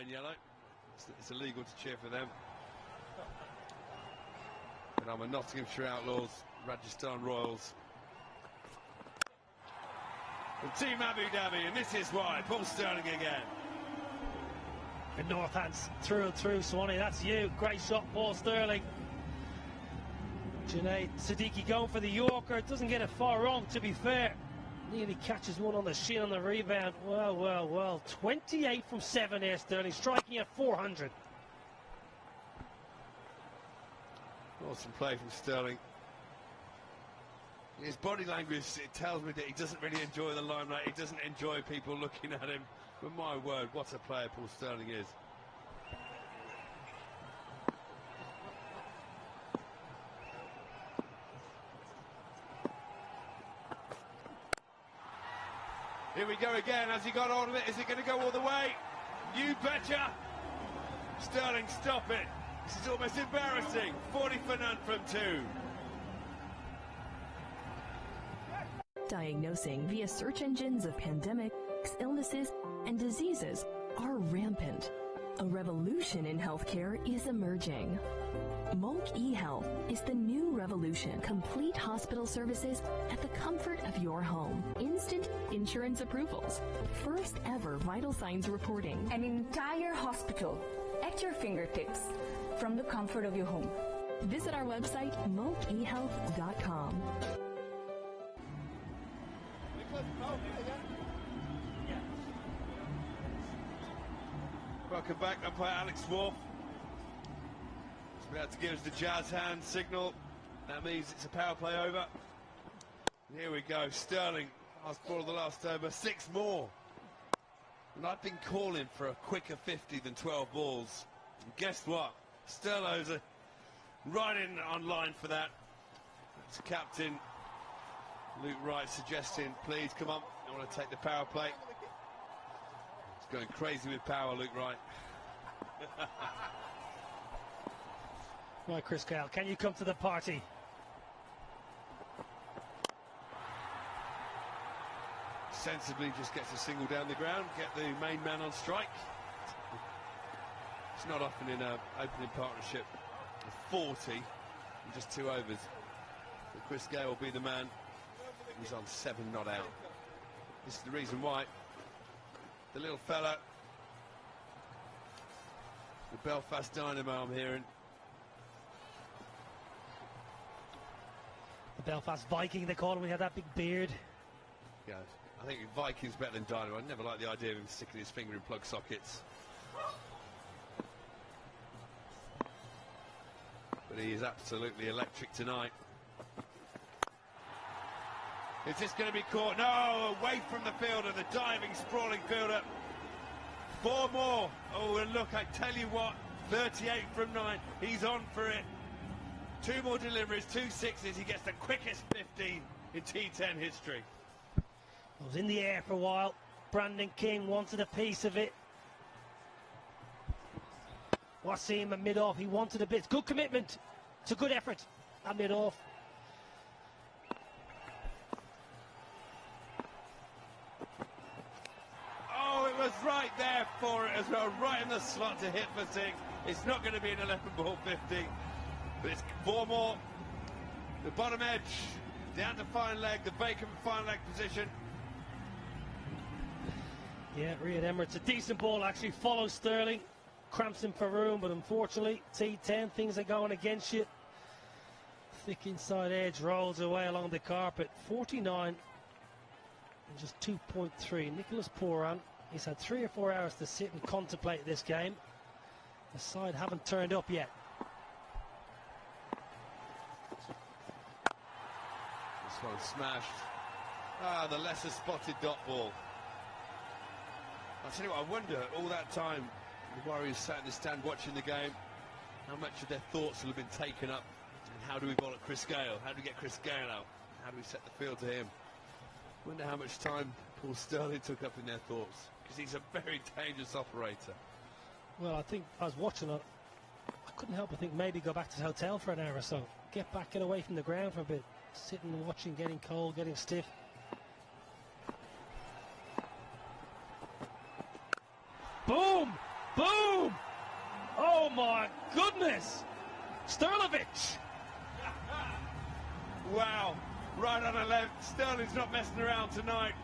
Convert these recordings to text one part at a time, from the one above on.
In yellow, it's illegal to cheer for them. But I'm a Nottinghamshire Outlaws, Rajasthan Royals. And Team Abu Dhabi, and this is why. Paul Sterling again. The North hands through and through, Swanee. That's you. Great shot, Paul Sterling. Junaid Siddiqui going for the Yorker. Doesn't get it far wrong, to be fair. Nearly catches one on the shin on the rebound. Well, well, well. 28 from 7 here, Sterling, striking at 400. Awesome play from Sterling. His body language, it tells me that he doesn't really enjoy the limelight. He doesn't enjoy people looking at him. But my word, what a player Paul Sterling is. Here we go again. Has he got hold of it? Is it going to go all the way? You betcha. Sterling, stop it. This is almost embarrassing. 40 for none from 2. Diagnosing via search engines of pandemics, illnesses, and diseases are rampant. A revolution in healthcare is emerging. Monk eHealth is the new revolution. Complete hospital services at the comfort of your home. Instant insurance approvals. First ever vital signs reporting. An entire hospital at your fingertips from the comfort of your home. Visit our website, monkehealth.com. Welcome back, umpire Alex Wolf. He's about to give us the jazz hand signal. That means it's a power play over. And here we go, Sterling, last ball of the last over, 6 more. And I've been calling for a quicker 50 than 12 balls. And guess what? Sterlo's right in on line for that. That's captain Luke Wright suggesting, please come on, I want to take the power play. He's going crazy with power, Luke Wright. Right, Chris Gale, can you come to the party? Sensibly just gets a single down the ground, get the main man on strike. It's not often in an opening partnership of 40 in just 2 overs. But Chris Gale will be the man. He's on 7 not out. This is the reason why. The little fella, the Belfast Dynamo I'm hearing. The Belfast Viking, they call him, he had that big beard. Yeah, I think Viking's better than Dynamo. I never liked the idea of him sticking his finger in plug sockets. But he is absolutely electric tonight. Is this going to be caught? No, away from the fielder, the diving, sprawling fielder. 4 more. Oh, and look, I tell you what, 38 from 9. He's on for it. 2 more deliveries, 2 sixes. He gets the quickest 15 in T10 history. It was in the air for a while. Brandon King wanted a piece of it. Wasim at mid-off, he wanted a bit. Good commitment. It's a good effort at mid-off. Oh, it was right there for it as well, right in the slot to hit for 6. It's not going to be an 11-ball 50, but it's 4 more. The bottom edge, down to fine leg, the vacant fine leg position. Yeah, Riyad Emirates, a decent ball actually, follows Sterling. Cramps him for room, but unfortunately, T10, things are going against you. Thick inside edge, rolls away along the carpet. 49 and just 2.3. Nicholas Poran, he's had 3 or 4 hours to sit and contemplate this game. The side haven't turned up yet. This one smashed. Ah, the lesser spotted dot ball. I tell you what, I wonder all that time the Warriors sat in the stand watching the game, how much of their thoughts will have been taken up, and how do we bowl at Chris Gale? How do we get Chris Gale out? How do we set the field to him? I wonder how much time Paul Sterling took up in their thoughts, because he's a very dangerous operator. Well, I think I was watching it. I couldn't help but think maybe go back to the hotel for an hour or so. Get back, get away from the ground for a bit. Sitting and watching, getting cold, getting stiff. Boom! Boom! my goodness! Sterlovic! Wow, right on the left. Sterling's not messing around tonight.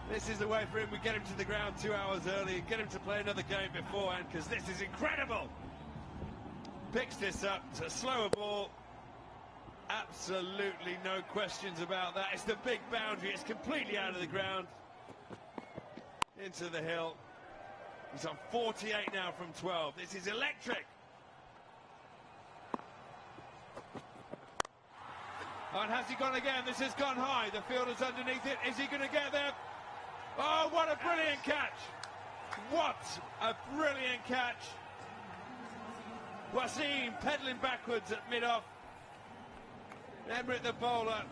This is the way for him. We get him to the ground 2 hours early and get him to play another game beforehand, because this is incredible. Picks this up. It's a slower ball. Absolutely no questions about that. It's the big boundary. It's completely out of the ground. Into the hill. He's on 48 now from 12. This is electric. And has he gone again? This has gone high. The fielder's underneath it. Is he going to get there? Oh, what a brilliant catch. What a brilliant catch. Wasim pedaling backwards at mid-off. Emmerich the bowler.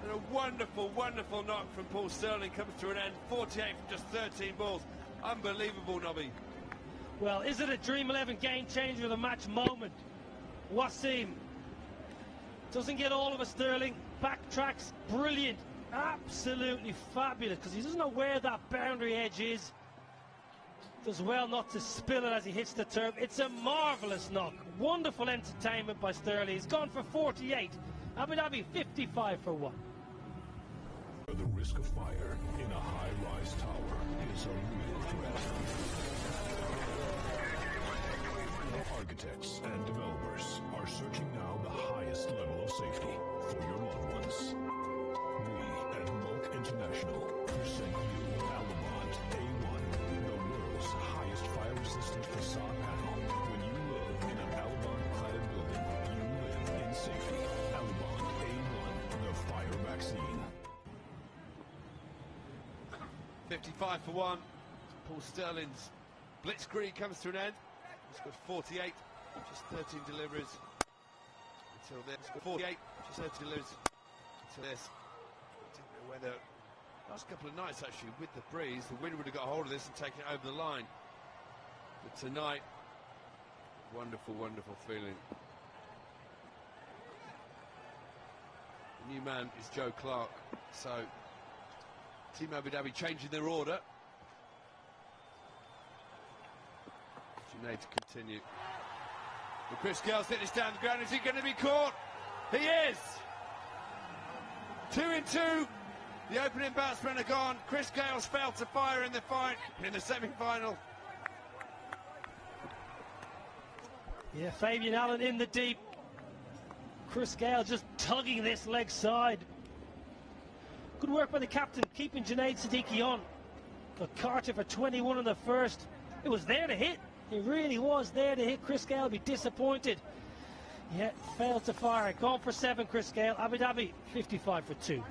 And a wonderful, wonderful knock from Paul Sterling comes to an end. 48 from just 13 balls. Unbelievable, Nobby. Well, is it a Dream 11 game changer of the match moment? Wasim doesn't get all of a Sterling. Backtracks, brilliant. Absolutely fabulous, because he doesn't know where that boundary edge is. Does well not to spill it as he hits the turf. It's a marvellous knock. Wonderful entertainment by Sterling. He's gone for 48. Abu Dhabi 55 for 1. The risk of fire in a high-rise tower is a real threat. Architects and developers are searching now the highest level of safety for your loved ones. We at Mulk International present you Alabant A1, the world's highest fire-resistant facade panel. When you live in an Alabant-cladded building, you live in safety. Alabant A1, the fire vaccine. 55 for 1. Paul Sterling's blitzkrieg comes to an end. He's got 48, just 13 deliveries until this. 48, just 13 deliveries until this. I don't know whether last couple of nights actually with the breeze, the wind would have got hold of this and taken it over the line. But tonight, wonderful, wonderful feeling. The new man is Joe Clark, so Team Abu Dhabi changing their order. Junaid to continue. Well, Chris Gale's hit this down the ground. Is he going to be caught? He is! 2 in 2. The opening batsmen are gone. Chris Gale's failed to fire in the fight in the semi-final. Yeah, Fabian Allen in the deep. Chris Gale just tugging this leg side. Good work by the captain, keeping Junaid Siddiqui on. Got Carter for 21 in the first. It was there to hit. It really was there to hit. Chris Gale be disappointed. Yeah, failed to fire. Gone for 7, Chris Gale. Abu Dhabi 55 for 2.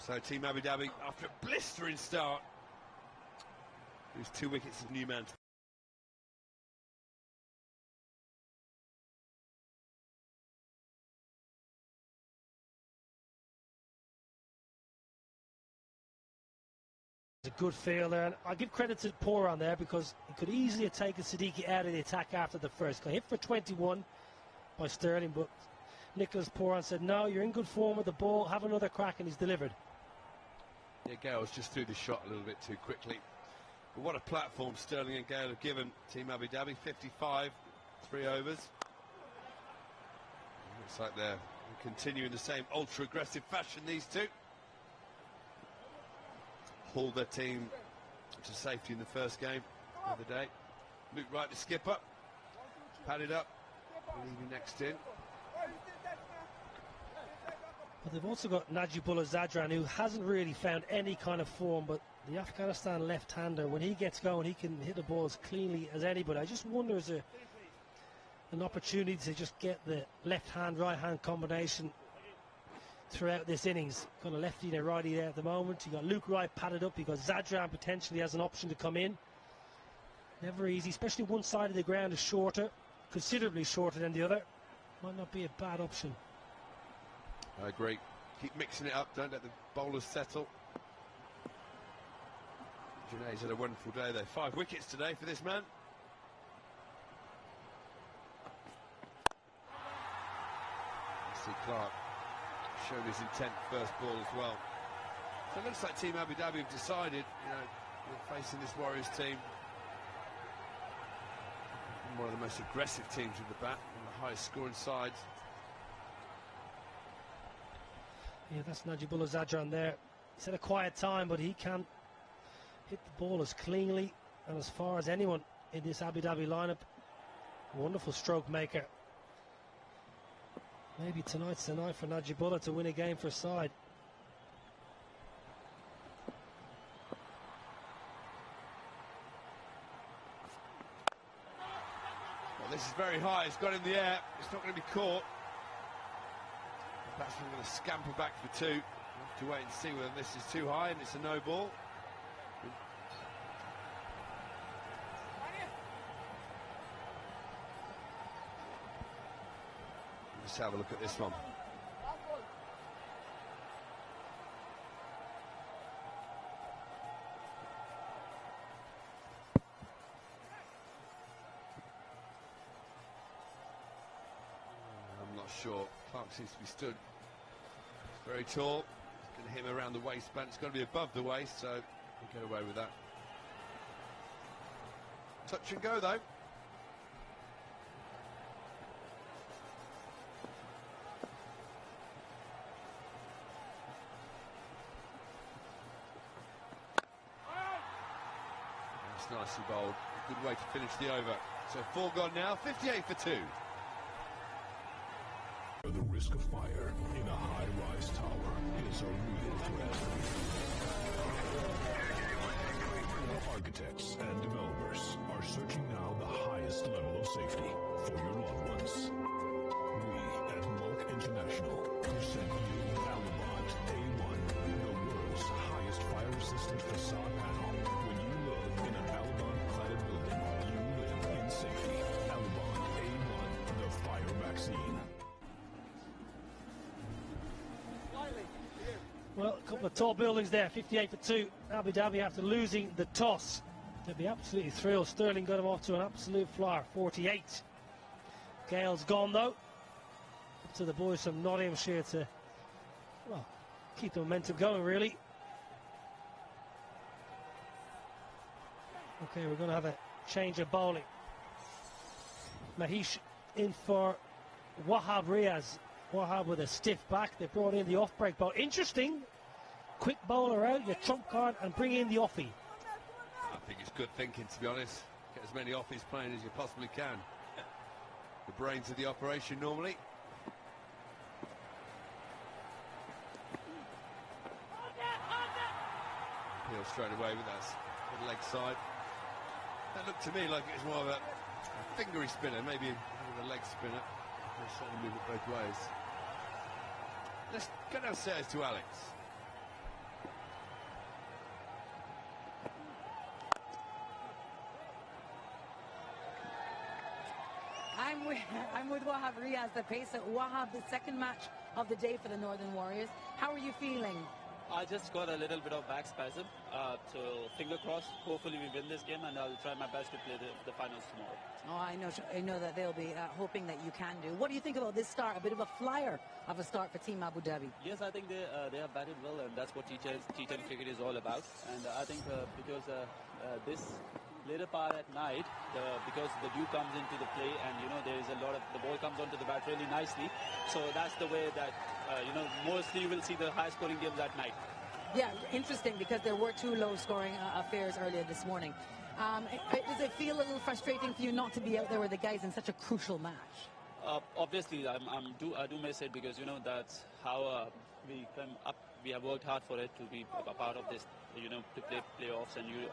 So Team Abu Dhabi, after a blistering start, lose 2 wickets of new man. A good fielder, and I give credit to Poran there, because he could easily have taken Siddiqui out of the attack after the first. Got hit for 21 by Sterling, but Nicholas Poran said, no, you're in good form with the ball, have another crack, and he's delivered. Yeah, Gale's just threw the shot a little bit too quickly. But what a platform Sterling and Gale have given Team Abu Dhabi. 55, 3 overs. Looks like they're continuing the same ultra-aggressive fashion, these two. Hauled their team to safety in the first game of the day. Luke Wright, the skipper, padded up, leaving next in. But they've also got Najibullah Zadran, who hasn't really found any kind of form, but the Afghanistan left-hander, when he gets going, he can hit the ball as cleanly as anybody. I just wonder, is there an opportunity to just get the left-hand, right-hand combination throughout this innings? Got a lefty and a righty there at the moment. You got Luke Wright padded up. You got Zadran potentially has an option to come in. Never easy, especially one side of the ground is shorter, considerably shorter than the other. Might not be a bad option. I agree. Keep mixing it up. Don't let the bowlers settle. Junaid's had a wonderful day there. 5 wickets today for this man. See Clark showed his intent first ball as well. So it looks like Team Abu Dhabi have decided, you know, we're facing this Warriors team, one of the most aggressive teams with the bat, one of the highest scoring sides. Yeah, that's Najibullah Zadran there. He's had a quiet time, but he can hit the ball as cleanly and as far as anyone in this Abu Dhabi lineup. Wonderful stroke maker. Maybe tonight's the night for Najibullah to win a game for a side. Well, this is very high. It's got in the air. It's not going to be caught. The batsman going to scamper back for 2. We'll have to wait and see whether this is too high and it's a no ball. Let's have a look at this one. I'm not sure. Clark seems to be stood very tall. It's going to hit him around the waistband. It's going to be above the waist, so we'll get away with that. Touch and go, though. Nicely bowled. Good way to finish the over. So 4 gone now, 58 for 2. The risk of fire in a high-rise tower is a real threat. Architects and developers are searching now the highest level of safety for your loved ones. We at Mulk International present you Alabant A1, the world's highest fire-resistant facade panel. When you live in an Alabant-cladded building, you live in safety. Alabant A1, the fire vaccine. Well, a couple of tall buildings there, 58 for 2. Abu Dhabi after losing the toss. They'll be absolutely thrilled. Sterling got him off to an absolute flyer, 48. Gale's gone though. Up to the boys from Nottinghamshire to, well, keep the momentum going really. Okay, we're going to have a change of bowling. Mahesh in for Wahab Riaz. Wahab with a stiff back. They brought in the off-break ball. Interesting. Quick bowler out, your trump card, and bring in the offie. I think it's good thinking, to be honest. Get as many offies playing as you possibly can. The brains of the operation normally. Peel straight away with that good leg side. That looked to me like it was more of a fingery spinner, maybe with a leg spinner. They'll certainly move it both ways. Let's go downstairs to Alex. I'm with Wahab Riaz, the pacer. Wahab, the second match of the day for the Northern Warriors. How are you feeling? I just got a little bit of back spasm, so finger crossed. Hopefully we win this game, and I'll try my best to play the finals tomorrow. Oh, I know that they'll be hoping that you can do. What do you think about this start? A bit of a flyer of a start for Team Abu Dhabi. Yes, I think they have batted well, and that's what T10 cricket is all about. And I think because this later part at night, because the dew comes into the play, and there is a lot of the ball comes onto the bat really nicely. So that's the way that mostly you will see the high scoring games at night. Yeah, interesting, because there were 2 low scoring affairs earlier this morning. Does it feel a little frustrating for you not to be out there with the guys in such a crucial match? Obviously, I do miss it, because that's how we come up we have worked hard for it to be a part of this, you know, to play playoffs, and you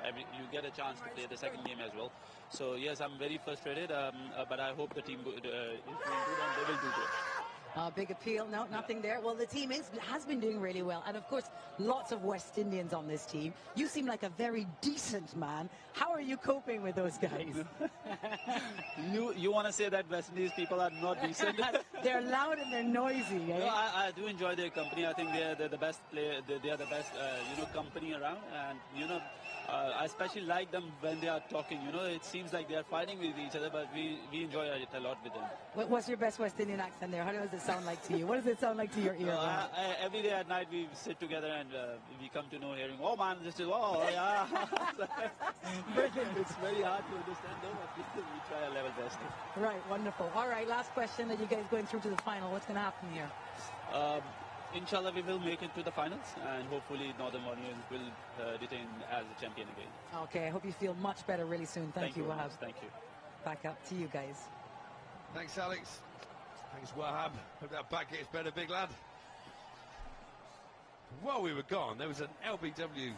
get a chance to play the second game as well. So yes, I'm very frustrated, but I hope the team is doing good and they will do good. Big appeal. No, nothing there. Well, the team has been doing really well. And, of course, lots of West Indians on this team. You seem like a very decent man. How are you coping with those guys? You want to say that West Indies people are not decent? They're loud and they're noisy. Eh? No, I do enjoy their company. I think they're the best player. They are the best, you know, company around. And, you know, I especially like them when they are talking. You know, it seems like they are fighting with each other, but we enjoy it a lot with them. What's your best West Indian accent there? How does it sound like to you? What does it sound like to your ear? Every day at night we sit together and we come to know hearing, oh man, this is, oh yeah. It's very hard to understand though, but we try our level best. Right, wonderful. All right, last question. Are you guys going through to the final? What's going to happen here? Inshallah, we will make it to the finals, and hopefully Northern Warriors will retain as a champion again. Okay, I hope you feel much better really soon. Thank you, Wahab. Thank you. Back up to you guys. Thanks, Alex. Thanks, Wahab. Hope that back gets better, big lad. While we were gone, there was an LBW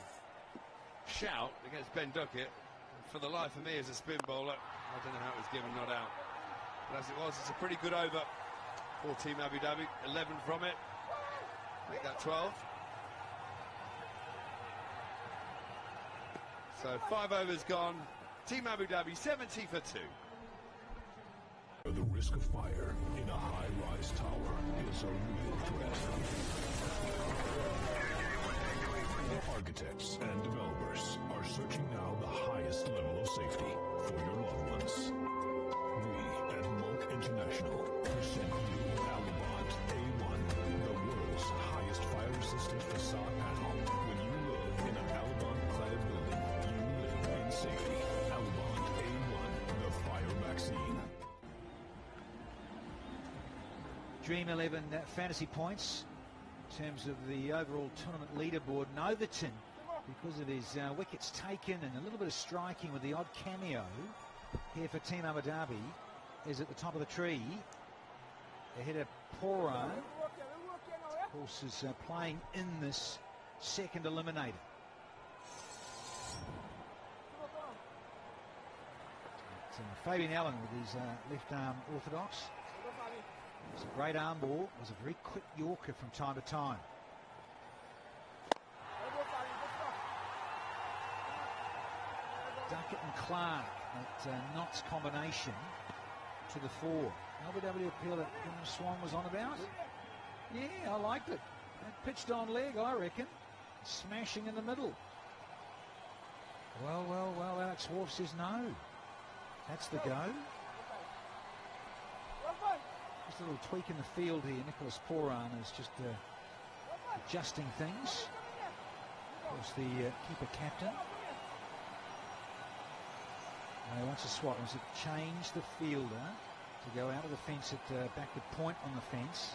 shout against Ben Duckett. For the life of me as a spin bowler, I don't know how it was given, not out. But as it was, it's a pretty good over for Team Abu Dhabi. 11 from it. Make that 12. So 5 overs gone. Team Abu Dhabi 70 for 2. The risk of fire in a high-rise tower is a real threat. Architects and developers are searching now the highest level of safety for your loved ones. We at Monk International present you Alabant A1, the world's highest fire-resistant facade panel. When you live in an Alabant-clad building, you live in safety. Alabant A1, the fire vaccine. Dream 11 fantasy points in terms of the overall tournament leaderboard. Noverton, because of his wickets taken and a little bit of striking with the odd cameo here for Team Abu Dhabi, is at the top of the tree. Ahead of Pora, of course, is playing in this second eliminator. Fabian Allen with his left arm orthodox. It was a great arm ball. It was a very quick Yorker from time to time. Duckett and Clark, that Knott's combination to the fore. LBW appeal that Swan was on about. Yeah, I liked it. That pitched on leg, I reckon. Smashing in the middle. Well, Alex Wharf says no. That's the go. Just a little tweak in the field here. Nicholas Poran is just adjusting things. Of course, the keeper captain. He wants a swat. Wants to change the fielder to go out of the fence at backward point on the fence.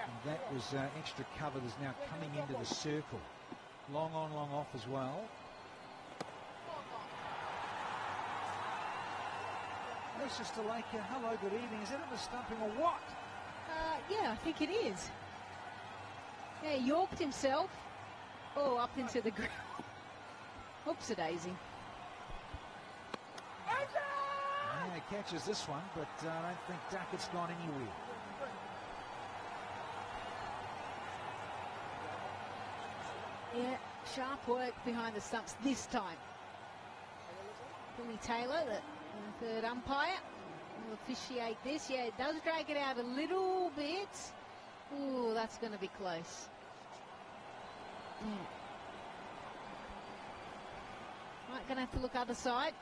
And that was extra cover that's now coming into the circle. Long on, long off as well. Mr. Laker, hello, good evening. Is that a stumping or what? Yeah, I think it is. Yeah, he yorked himself. Oh, up into the ground. Oops-a-daisy. Yeah, he catches this one, but I don't think Duckett's gone anywhere. Yeah, sharp work behind the stumps this time. Billy Taylor, the third umpire, will officiate this. Yeah, it does drag it out a little bit. Ooh, that's going to be close. Yeah. Right, going to have to look other side.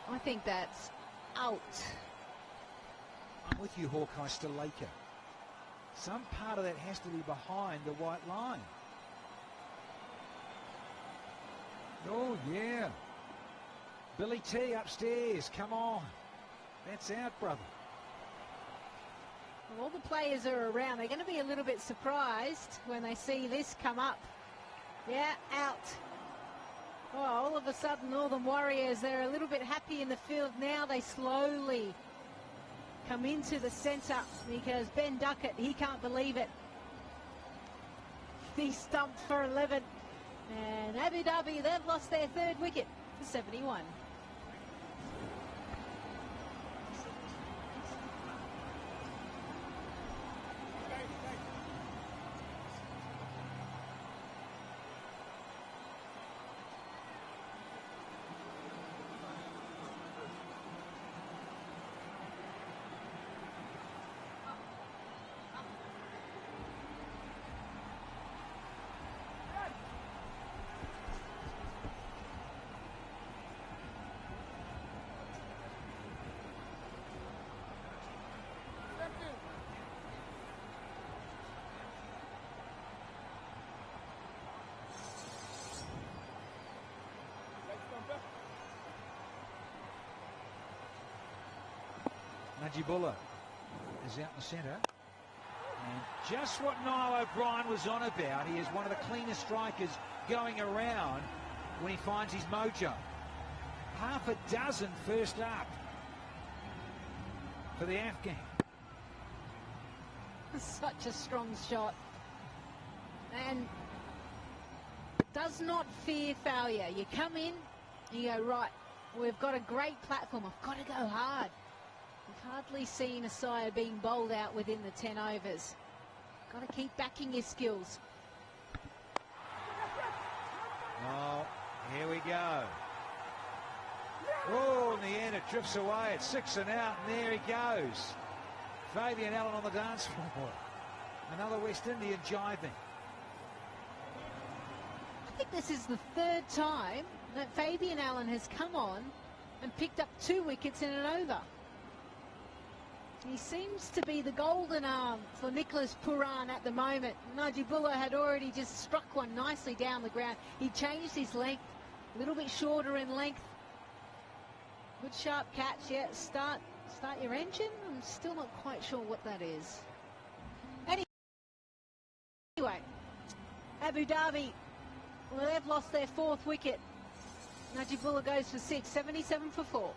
I think that's out. I'm with you, Hawkeye Stalaker. Some part of that has to be behind the white line. Oh, yeah. Billy T upstairs, come on. That's out, brother. Well, all the players are around. They're going to be a little bit surprised when they see this come up. Yeah, out. Oh, all of a sudden, Northern Warriors, they're a little bit happy in the field now. They slowly come into the centre because Ben Duckett, he can't believe it. be stumped for 11. And Abu Dhabi, they've lost their third wicket for 71. Najibullah is out in the centre. And just what Niall O'Brien was on about. He is one of the cleanest strikers going around when he finds his mojo. Half a dozen first up for the Afghan. Such a strong shot. And does not fear failure. You come in, you go, right, we've got a great platform. I've got to go hard. We've hardly seen a side being bowled out within the 10 overs. Got to keep backing your skills. Oh, here we go. Oh, in the end, it drifts away. It's 6 and out, and there he goes. Fabian Allen on the dance floor. Another West Indian jiving. I think this is the third time that Fabian Allen has come on and picked up 2 wickets in an over. He seems to be the golden arm for Nicholas Pooran at the moment. Najibullah had already just struck one nicely down the ground. He changed his length, a little bit shorter in length. Good sharp catch. Yeah, start your engine. I'm still not quite sure what that is. Anyway, Abu Dhabi, well, they've lost their 4th wicket. Najibullah goes for 6, 77 for 4.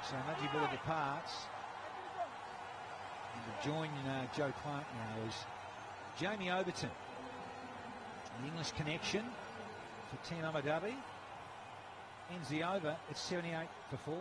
So Najibullah departs. And to join Joe Clark now is Jamie Overton. The English connection for Team Abu Dhabi. Ends the over at 78 for 4.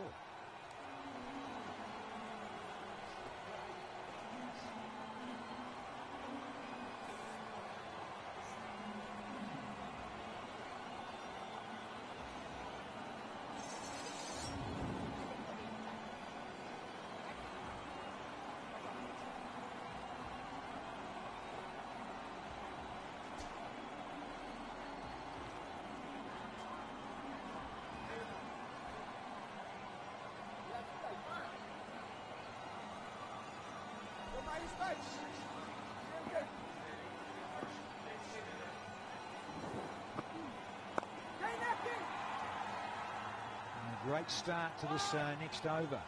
Great start to this next over.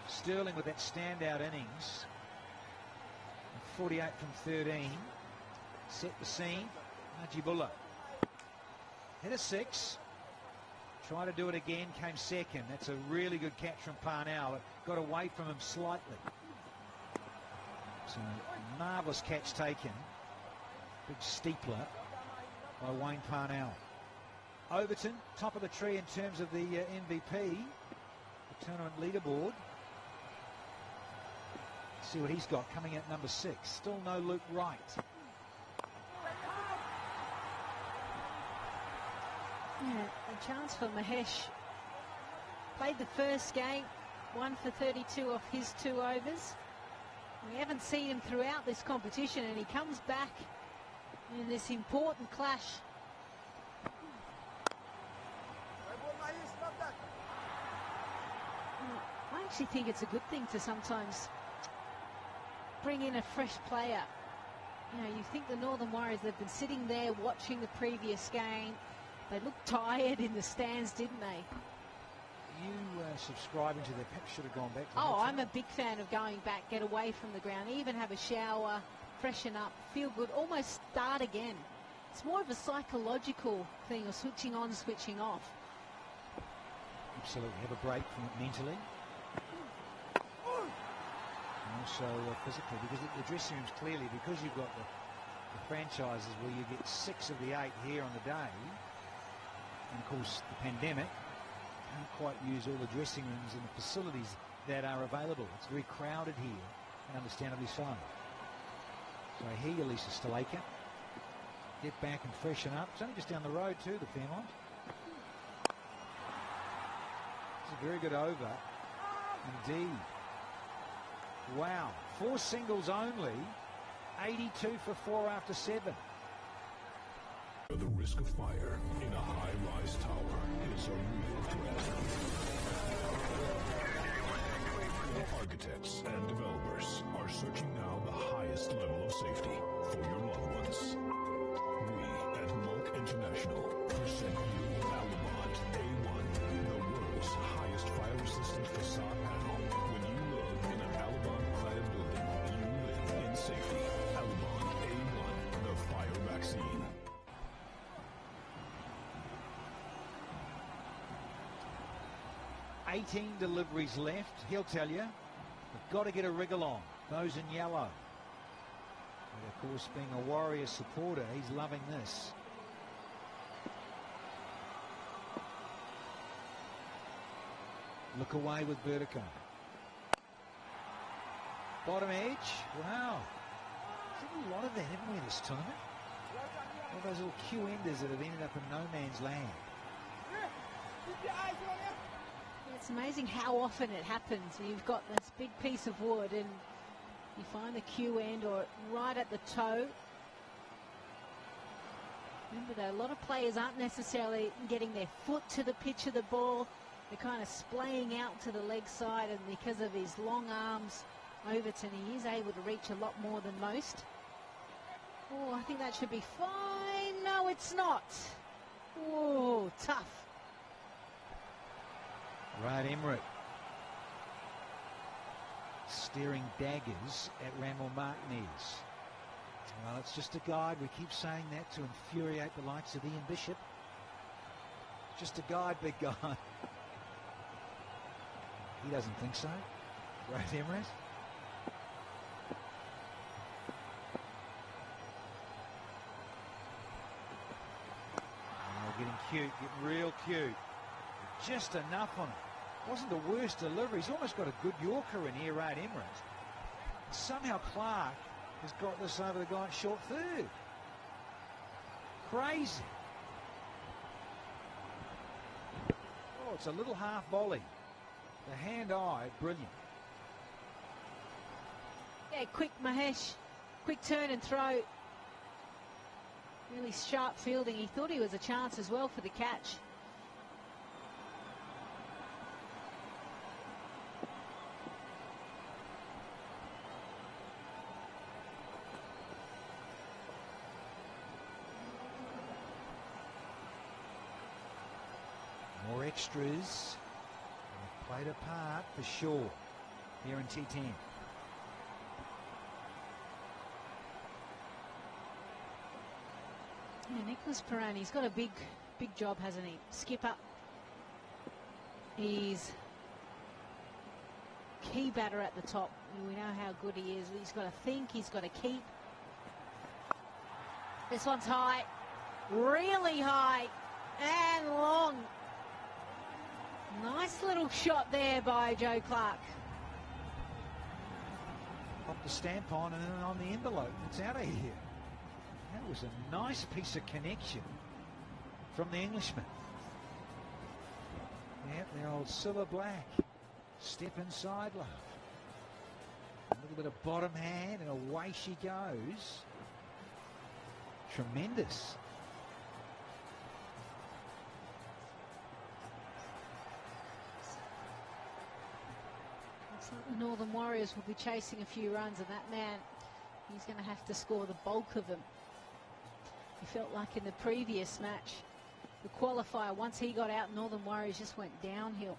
Sterling with that standout innings. 48 from 13. Set the scene. Najibullah hit a 6. Tried to do it again, came second. That's a really good catch from Parnell. It got away from him slightly. So marvellous catch taken. Big steepler by Wayne Parnell. Overton, top of the tree in terms of the MVP, the tournament leaderboard. See what he's got coming at number 6. Still no Luke Wright. Yeah, a chance for Mahesh. Played the first game, 1 for 32 off his 2 overs. We haven't seen him throughout this competition, and he comes back in this important clash actually think it's a good thing to sometimes bring in a fresh player. You know, you think the Northern Warriors, they've been sitting there watching the previous game. They looked tired in the stands, didn't they? You subscribing to the perhaps should have gone back to Oh, I'm a big fan of going back, get away from the ground, even have a shower, freshen up, feel good, almost start again. It's more of a psychological thing of switching on, switching off. Absolutely, have a break from it mentally. And also physically, because the dressing rooms clearly, because you've got the franchises where you get 6 of the 8 here on the day, and of course the pandemic, can't quite use all the dressing rooms and the facilities that are available. It's very crowded here, and understandably so. So here, Lisa Stalaker, get back and freshen up. It's only just down the road too, the Fairmont. It's a very good over, indeed. Wow, 4 singles only, 82 for 4 after 7. The risk of fire in a high-rise tower is a real threat. Architects and developers are searching now the highest level of safety for your loved ones. We at Mulk International present you Alabant A1, the world's highest fire-resistant facade panel. When you live in an Alabant-clad building, you live in safety. Alabant A1, the fire vaccine. 18 deliveries left. He'll tell you, we've got to get a wriggle on. Those in yellow. And of course, being a Warrior supporter, he's loving this. Look away with Vertigo. Bottom edge. Wow. There's a lot of that, haven't we, this tournament? All those little Q-enders that have ended up in no man's land. It's amazing how often it happens. You've got this big piece of wood and you find the Q end or right at the toe. Remember though, a lot of players aren't necessarily getting their foot to the pitch of the ball. They're kind of splaying out to the leg side, and because of his long arms, Overton, he is able to reach a lot more than most. Oh, I think that should be fine. No, it's not. Oh, tough. Right, Emmerich steering daggers at Randall Martinez. Well, it's just a guide. We keep saying that to infuriate the likes of Ian Bishop. Just a guide, big guy. He doesn't think so. Right, Emmerich. Oh, getting cute, getting real cute. Just enough on it. Wasn't the worst delivery. He's almost got a good Yorker in here, right, Emirates. Somehow Clark has got this over the guy in short third. Crazy. Oh, it's a little half volley. The hand-eye, brilliant. Yeah, quick Mahesh. Quick turn and throw. Really sharp fielding. He thought he was a chance as well for the catch. More extras. Played a part for sure here in T10. Yeah, Nicholas Perrin, he's got a big job, hasn't he? Skipper. He's key batter at the top. We know how good he is. He's got to think, he's got to keep. This one's high, really high and long. Nice little shot there by Joe Clark. Pop the stamp on and then on the envelope. It's out of here. That was a nice piece of connection from the Englishman. Yep, the old silver black. Step inside, love. A little bit of bottom hand and away she goes. Tremendous. The Northern Warriors will be chasing a few runs, and that man, he's going to have to score the bulk of them. He felt like in the previous match, the qualifier, once he got out, Northern Warriors just went downhill.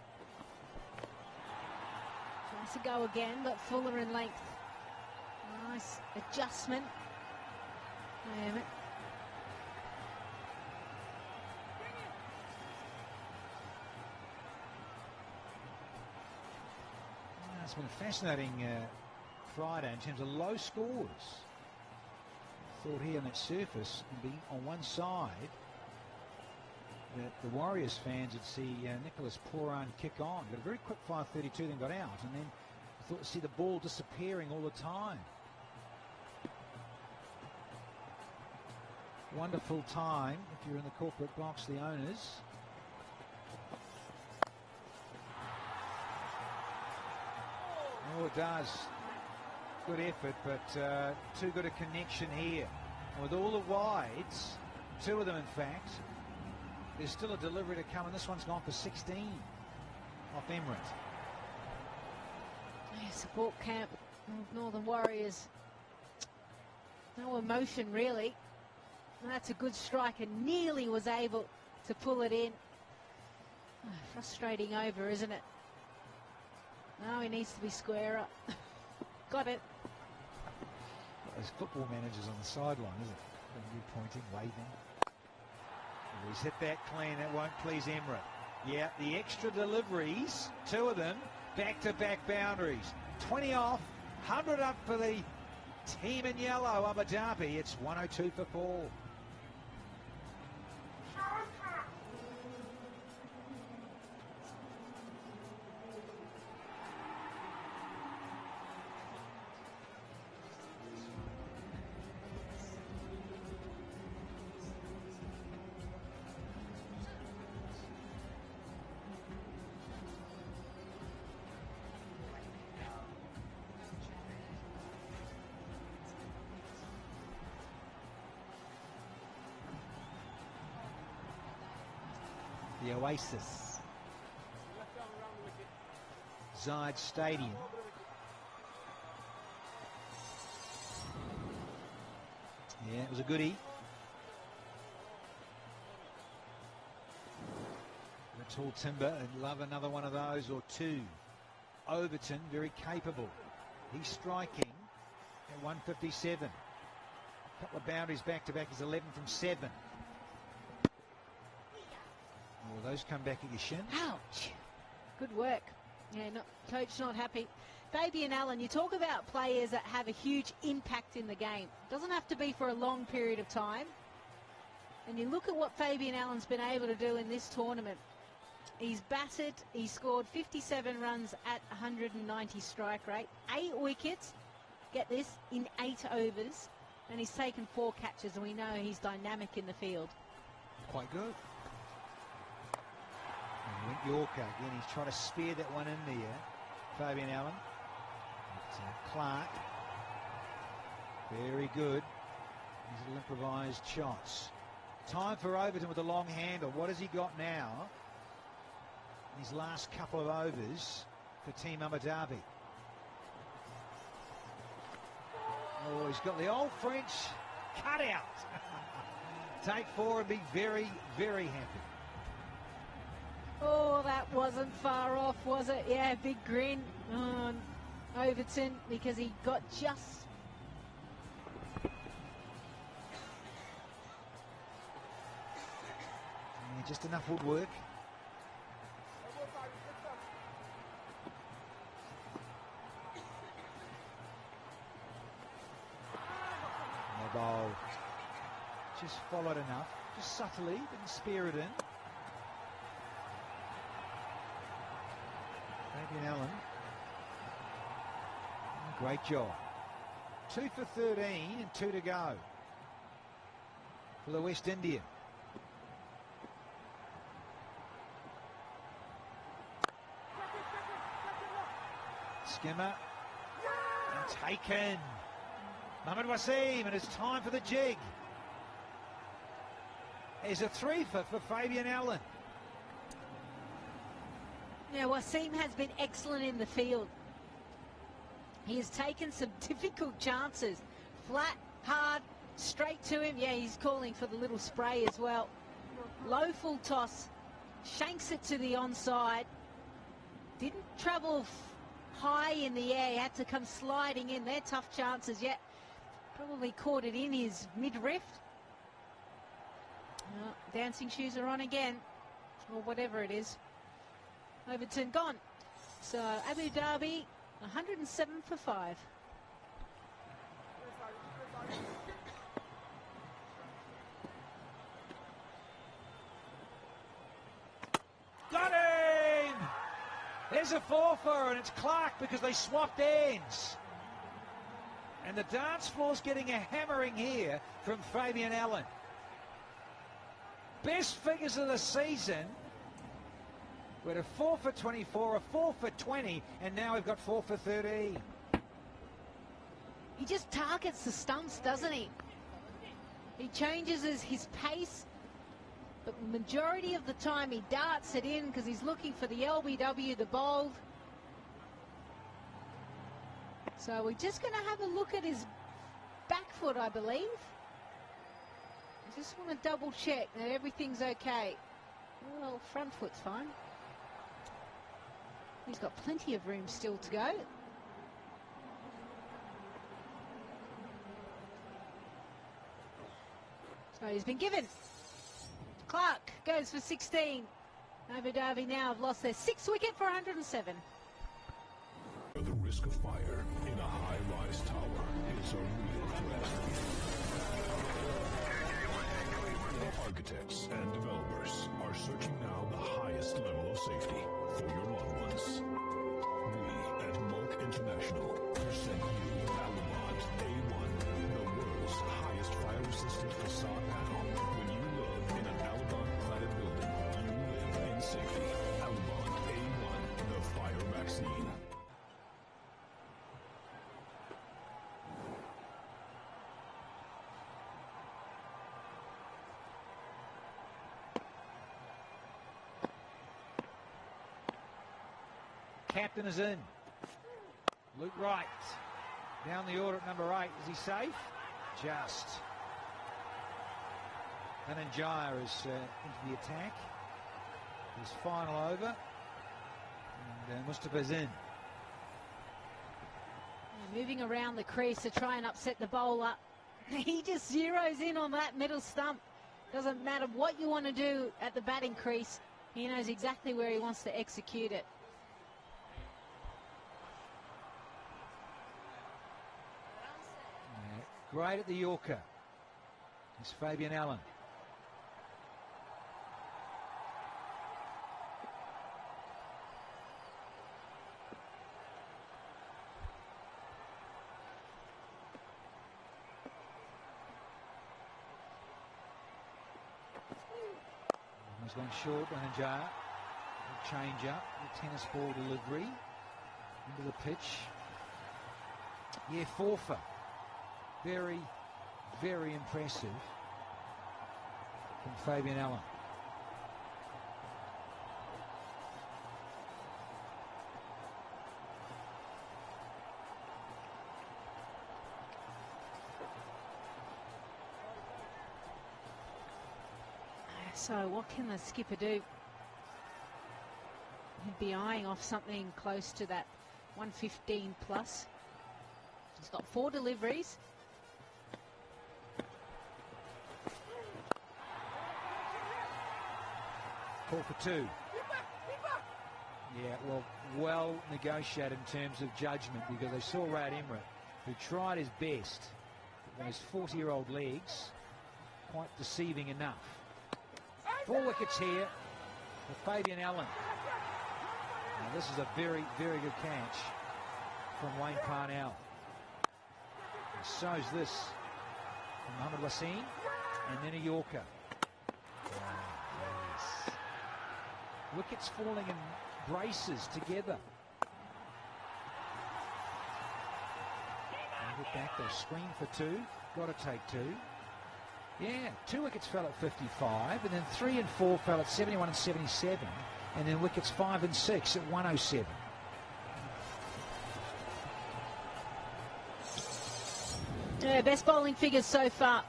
Tries to go again, but fuller in length. Nice adjustment. Damn it. It's been a fascinating Friday in terms of low scores. Thought here on that surface, and being on one side, that the Warriors fans would see Nicholas Poran kick on. Got a very quick 5.32, then got out, and then thought to see the ball disappearing all the time. Wonderful time if you're in the corporate box, the owners. Oh, it does. Good effort, but too good a connection here. And with all the wides, two of them in fact, there's still a delivery to come, and this one's gone for 16 off Emirates. Yeah, support camp of Northern Warriors. No emotion really. And that's a good strike, and nearly was able to pull it in. Oh, frustrating over, isn't it? No, he needs to be square up. Got it. Those football managers on the sideline, isn't it? You pointing, waving. Oh, he's hit that clean. That won't please Emirates. Yeah, the extra deliveries, two of them, back-to-back boundaries. 20 off, 100 up for the team in yellow, Abu Dhabi. It's 102 for Paul. The Oasis, Zayed Stadium. Yeah, it was a goodie. The tall timber, and love another one of those or two. Overton, very capable. He's striking at 157. A couple of boundaries back to back. He's 11 from 7. Well, those come back at your shin. Ouch. Good work. Yeah, coach not happy. Fabian Allen, you talk about players that have a huge impact in the game. Doesn't have to be for a long period of time. And you look at what Fabian Allen's been able to do in this tournament. He's batted, he scored 57 runs at 190 strike rate, 8 wickets, get this, in 8 overs, and he's taken 4 catches, and we know he's dynamic in the field. Quite good. And went Yorker again. He's trying to spear that one in there. Fabian Allen. Clark. Very good. These little improvised shots. Time for Overton with a long handle. What has he got now? His last couple of overs for Team Abu Dhabi. Oh, he's got the old French cutout. Take 4 and be very, very happy. Oh, that wasn't far off, was it? Yeah, big grin on Overton because he got just... Yeah, just enough woodwork. No bowl. Just followed enough. Just subtly, didn't spear it in. Fabian Allen. Great job. 2 for 13 and 2 to go for the West Indian. Skimmer and taken. Mohamed Wasim, and it's time for the jig. There's a 3 for Fabian Allen. Now, Wasim has been excellent in the field. He has taken some difficult chances. Flat, hard, straight to him. Yeah, he's calling for the little spray as well. Low full toss. Shanks it to the onside. Didn't travel high in the air. He had to come sliding in. They're tough chances, yet probably caught it in his mid-rift. Oh, dancing shoes are on again, or whatever it is. Overton gone. So Abu Dhabi, 107 for 5. Got him! There's a forfeit, and it's Clark because they swapped ends. And the dance floor's getting a hammering here from Fabian Allen. Best figures of the season. We had a 4 for 24, a 4 for 20, and now we've got 4 for 13. He just targets the stumps, doesn't he? He changes his pace, but majority of the time he darts it in because he's looking for the LBW, the bold. So we're just going to have a look at his back foot, I believe. I just want to double check that everything's okay. Well, front foot's fine. He's got plenty of room still to go. So he's been given. Clark goes for 16. Abu Dhabi now have lost their 6th wicket for 107. The risk of fire in a high-rise tower is a real threat. Architects and developers are searching now the highest level of safety for your loved ones. We at Mulk International present you Alabant A1, the world's highest fire-resistant facade panel. When you live in an Alabant cladded building, you live in safety. Alabant A1, the fire vaccine. Captain is in. Luke Wright down the order at number 8. Is he safe? Just. Dhananjaya is into the attack. His final over. And Mustafa's in. Moving around the crease to try and upset the bowler. He just zeroes in on that middle stump. Doesn't matter what you want to do at the batting crease. He knows exactly where he wants to execute it. Great at the Yorker. It's Fabian Allen. He's gone short, Dhananjaya. Change up, the tennis ball delivery into the pitch. Yeah, 4 for. Very, very impressive from Fabian Allen. So what can the skipper do? He'd be eyeing off something close to that 115 plus. He's got 4 deliveries. Call for 2. Yeah, well negotiated in terms of judgment because they saw Rad Emmerich, who tried his best with those 40-year-old legs, quite deceiving enough. 4 wickets here for Fabian Allen. Now this is a very, very good catch from Wayne Parnell. And so's this from Mohammad Wasim, and then a Yorker. Wickets falling in braces together. Get back, they screen for 2. Got to take 2. Yeah, 2 wickets fell at 55, and then 3 and 4 fell at 71 and 77, and then wickets 5 and 6 at 107. Yeah, best bowling figures so far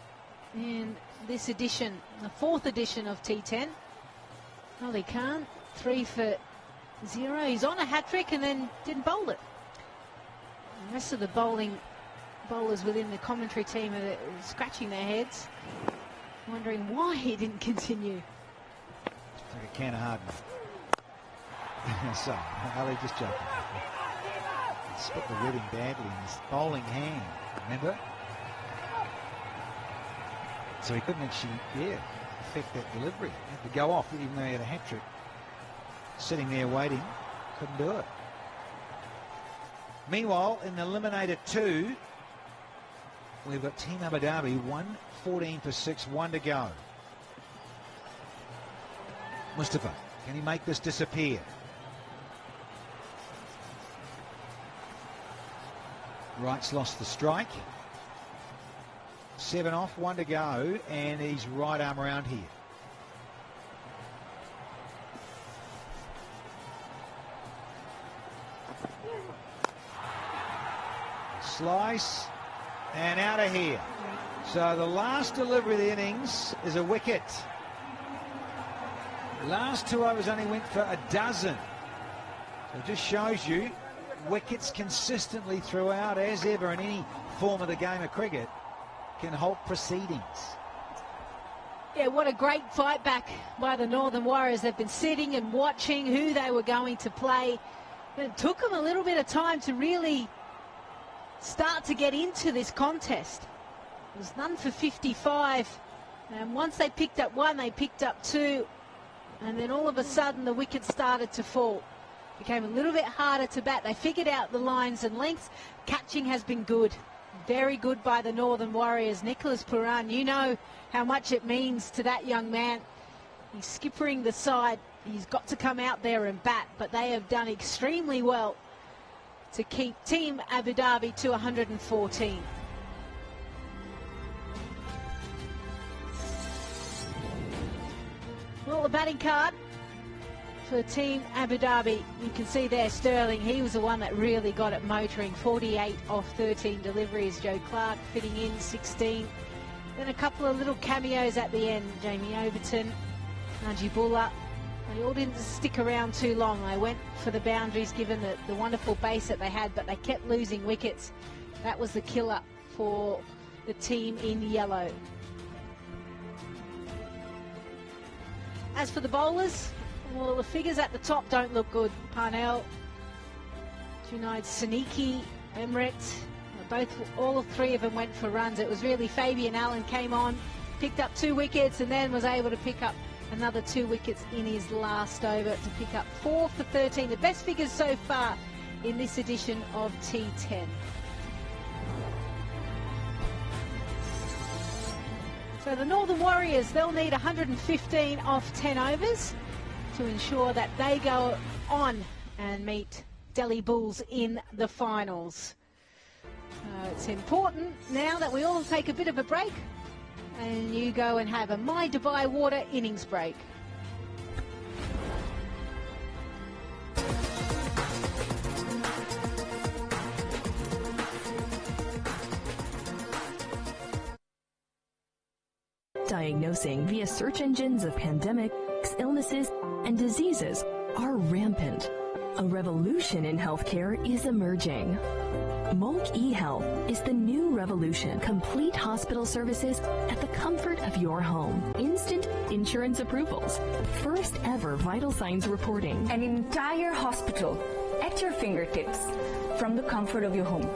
in this edition, the 4th edition of T10. Ali Khan, 3 for 0. He's on a hat-trick and then didn't bowl it. The rest of the bowlers within the commentary team are scratching their heads, wondering why he didn't continue. It's like a can of Harden. So, Ali just jumped. He split the ribbing badly in his bowling hand, remember? So he couldn't actually, affect that delivery. He had to go off even though he had a hat-trick. Sitting there waiting, couldn't do it. Meanwhile, in the Eliminator 2, we've got Team Abu Dhabi 114 for 6, 1 to go. Mustafa, can he make this disappear? Wright's lost the strike. 7 off, 1 to go, and he's right arm around here. Slice, and out of here. So the last delivery of the innings is a wicket. Last 2 overs only went for a dozen. So it just shows you wickets consistently throughout, as ever in any form of the game of cricket, can halt proceedings. Yeah, what a great fight back by the Northern Warriors. They've been sitting and watching who they were going to play. It took them a little bit of time to really start to get into this contest. It was none for 55, and once they picked up 1, they picked up 2, and then all of a sudden the wickets started to fall. Became a little bit harder to bat. They figured out the lines and lengths. Catching has been good. Very good by the Northern Warriors. Nicholas Puran, you know how much it means to that young man. He's skippering the side. He's got to come out there and bat, but they have done extremely well to keep Team Abu Dhabi to 114. Well, the batting card for Team Abu Dhabi, you can see there Sterling, he was the one that really got it motoring. 48 off 13 deliveries. Joe Clark fitting in 16. Then a couple of little cameos at the end. Jamie Overton, Najibullah. They all didn't stick around too long. They went for the boundaries given the wonderful base that they had, but they kept losing wickets. That was the killer for the team in yellow. As for the bowlers, well, the figures at the top don't look good. Parnell, Junaid Saniki, Emret, all 3 of them went for runs. It was really Fabian Allen came on, picked up 2 wickets, and then was able to pick up another 2 wickets in his last over to pick up 4 for 13. The best figures so far in this edition of T10. So the Northern Warriors, they'll need 115 off 10 overs to ensure that they go on and meet Delhi Bulls in the finals. It's important now that we all take a bit of a break and you go and have a My Dubai Water innings break. Diagnosing via search engines of pandemics, illnesses, and diseases are rampant. A revolution in healthcare is emerging. Molk eHealth is the new revolution. Complete hospital services at the comfort of your home. Instant insurance approvals. First ever vital signs reporting. An entire hospital at your fingertips from the comfort of your home.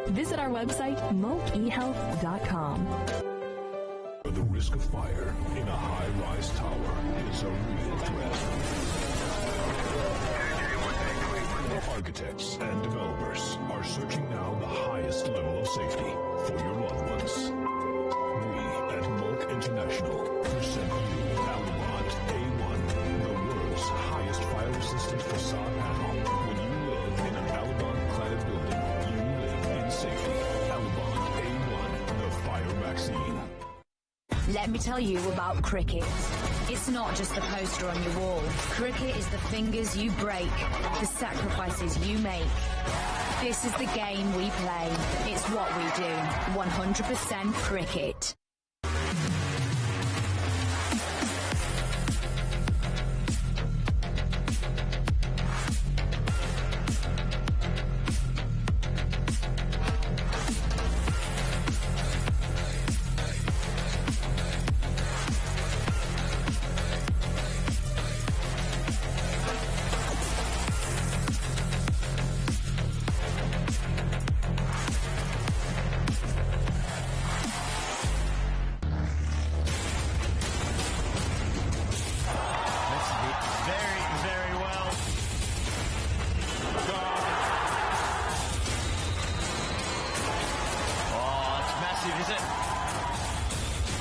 Visit our website, molkehealth.com. The risk of fire in a high-rise tower is a real threat. Architects and developers are searching now the highest level of safety for your loved ones. We at Molk International present you Alibant A1, the world's highest fire-resistant facade panel. When you live in an Alibant-cladded building, you live in safety. Alibant A1, the fire vaccine. Let me tell you about cricket. It's not just the poster on your wall. Cricket is the fingers you break, the sacrifices you make. This is the game we play. It's what we do. 100% cricket.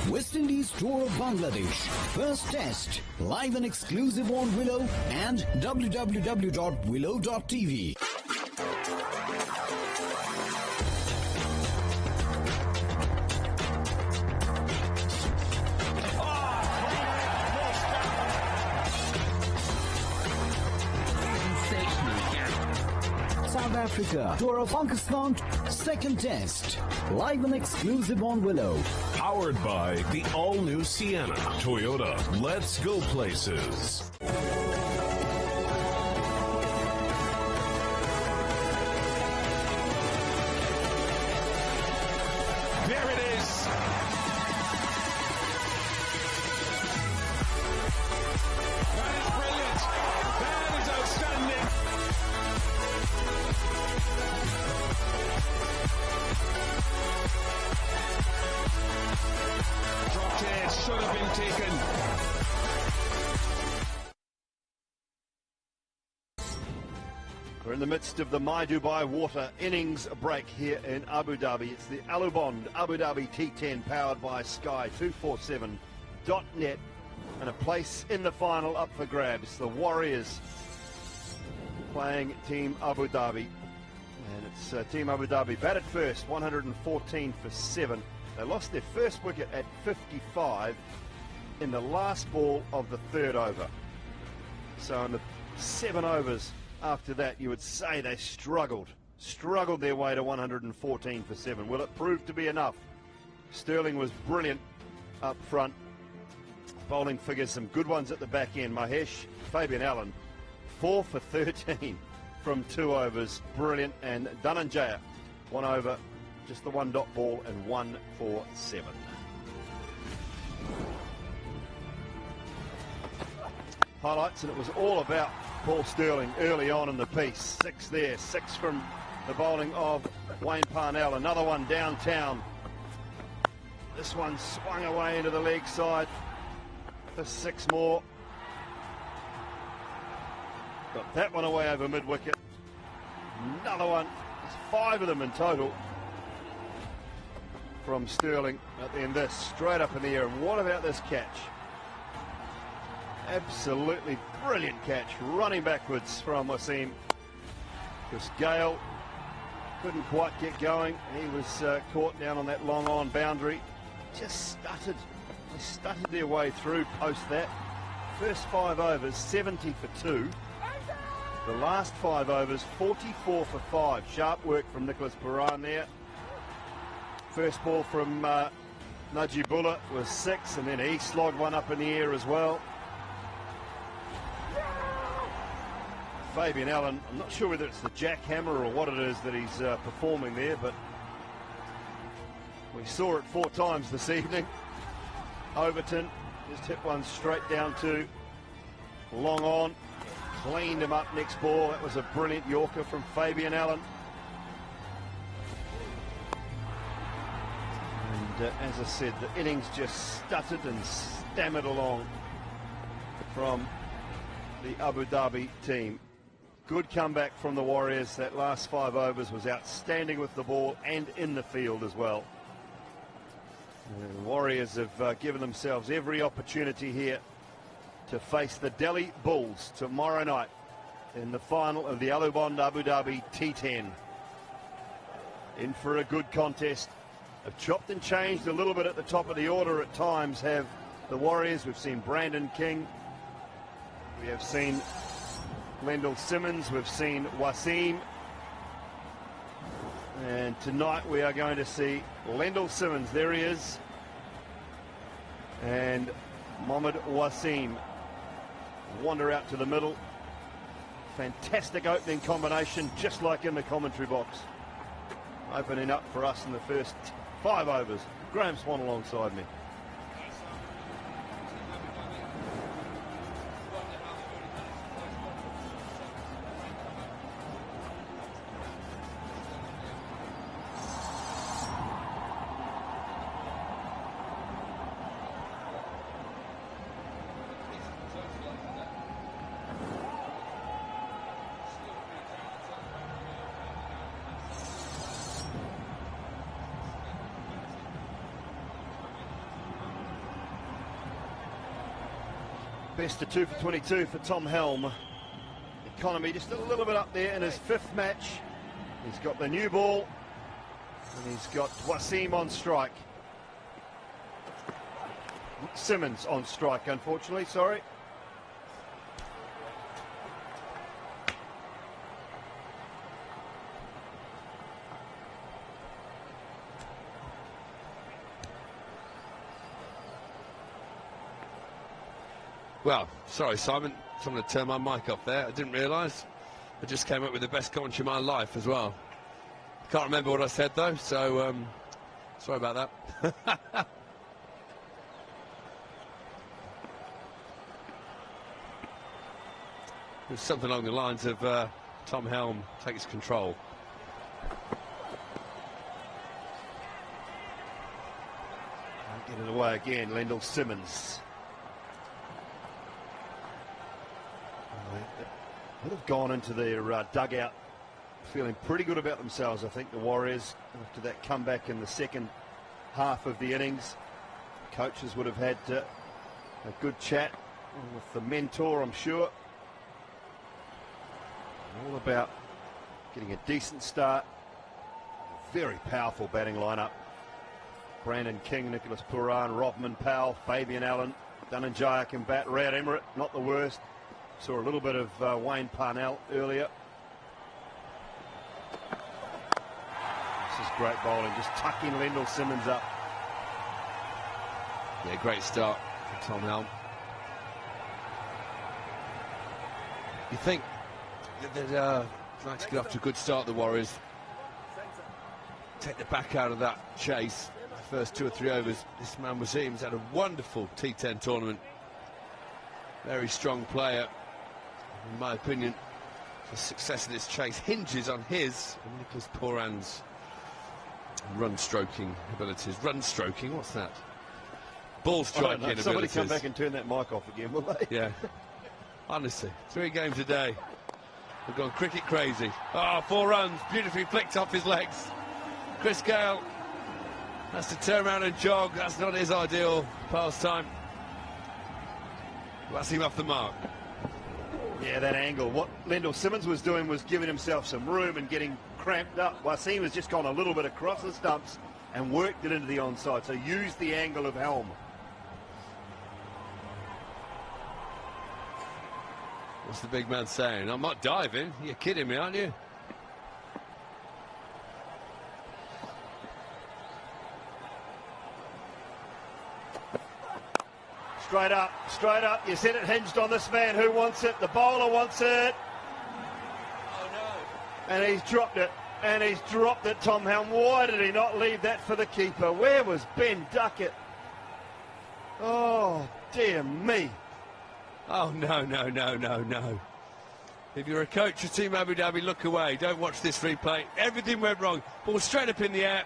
West Indies tour of Bangladesh. First test. Live and exclusive on Willow and www.willow.tv. South Africa, tour of Pakistan, second test. Live and exclusive on Willow. Powered by the all-new Sienna. Toyota, let's go places. There it is. That is brilliant. That is outstanding. Dropped it, should have been taken. We're in the midst of the My Dubai Water innings break here in Abu Dhabi. It's the Alubond Abu Dhabi T10 powered by Sky 247.net, and a place in the final up for grabs. The Warriors playing Team Abu Dhabi, and it's Team Abu Dhabi batted first, 114 for 7. They lost their first wicket at 55 in the last ball of the third over. So in the 7 overs after that, you would say they struggled their way to 114 for 7. Well, it proved to be enough. Sterling was brilliant up front. Bowling figures, some good ones at the back end. Mahesh, Fabian Allen, 4 for 13 from 2 overs. Brilliant. And Dhananjaya, 1 over, just the 1 dot ball, and 1 for 7. Highlights, and it was all about Paul Sterling early on in the piece. 6 there, 6 from the bowling of Wayne Parnell. Another one downtown. This one swung away into the leg side for 6 more. Got that one away over mid-wicket. Another one. There's 5 of them in total from Sterling at the end. This straight up in the air. And what about this catch? Absolutely brilliant catch, running backwards from Wasim. Because Gale couldn't quite get going. He was caught down on that long on boundary. Just stuttered. They stuttered their way through post that. First 5 overs, 70 for 2. The last 5 overs, 44 for 5. Sharp work from Nicholas Puran there. First ball from Najibullah was 6, and then he slogged one up in the air as well. Fabian Allen, I'm not sure whether it's the jackhammer or what it is that he's performing there, but we saw it 4 times this evening. Overton just hit one straight down to long on, cleaned him up next ball. That was a brilliant Yorker from Fabian Allen. And as I said, the innings just stuttered and stammered along from the Abu Dhabi team. Good comeback from the Warriors. That last 5 overs was outstanding with the ball and in the field as well. The Warriors have given themselves every opportunity here to face the Delhi Bulls tomorrow night in the final of the Alubond Abu Dhabi T10. In for a good contest. Have chopped and changed a little bit at the top of the order at times, have the Warriors. We've seen Brandon King. We have seen Lendl Simmons. We've seen Wasim. And tonight we are going to see Lendl Simmons, there he is, and Mohamed Wasim wander out to the middle. Fantastic opening combination, just like in the commentary box. Opening up for us in the first 5 overs. Graham Swan alongside me. Best of 2 for 22 for Tom Helm. Economy just a little bit up there in his 5th match. He's got the new ball and he's got Wasim on strike. Simmons on strike, unfortunately, sorry. Well, sorry, Simon. I'm going to turn my mic off there. I didn't realise. I just came up with the best commentary of my life as well. Can't remember what I said, though, so sorry about that. It was something along the lines of Tom Helm takes control. Get it away again, Lendl Simmons. Would have gone into their dugout feeling pretty good about themselves, I think, the Warriors, after that comeback in the second half of the innings. Coaches would have had a good chat with the mentor, I'm sure. All about getting a decent start. Very powerful batting lineup. Brandon King, Nicholas Pooran, Robman Powell, Fabian Allen, Dhananjaya can bat. Riyad Emirates, not the worst. Saw a little bit of Wayne Parnell earlier. This is great bowling, just tucking Lendl Simmons up. Yeah, great start from Tom Helm. You think that they'd like to get off to a good start, the Warriors. Take the back out of that chase. The first 2 or 3 overs, this man Wasim's had a wonderful T10 tournament. Very strong player. In my opinion, the success of this chase hinges on his and Nicholas Pooran's run-stroking abilities. Run-stroking, what's that? Ball-striking abilities. Somebody come back and turn that mic off again, will they? Yeah. Honestly, 3 games a day. We've gone cricket crazy. Oh, 4 runs, beautifully flicked off his legs. Chris Gale has to turn around and jog. That's not his ideal pastime. Wasim off the mark. Yeah, that angle. What Lendl Simmons was doing was giving himself some room and getting cramped up. Wasim has just gone a little bit across the stumps and worked it into the onside. So use the angle of Helm. What's the big man saying? I'm not diving. You're kidding me, aren't you? Straight up, straight up. You said it hinged on this man. Who wants it? The bowler wants it. Oh, no. And he's dropped it. And he's dropped it, Tom Helm. Why did he not leave that for the keeper? Where was Ben Duckett? Oh, dear me. Oh, no. If you're a coach of Team Abu Dhabi, look away. Don't watch this replay. Everything went wrong. Ball straight up in the air.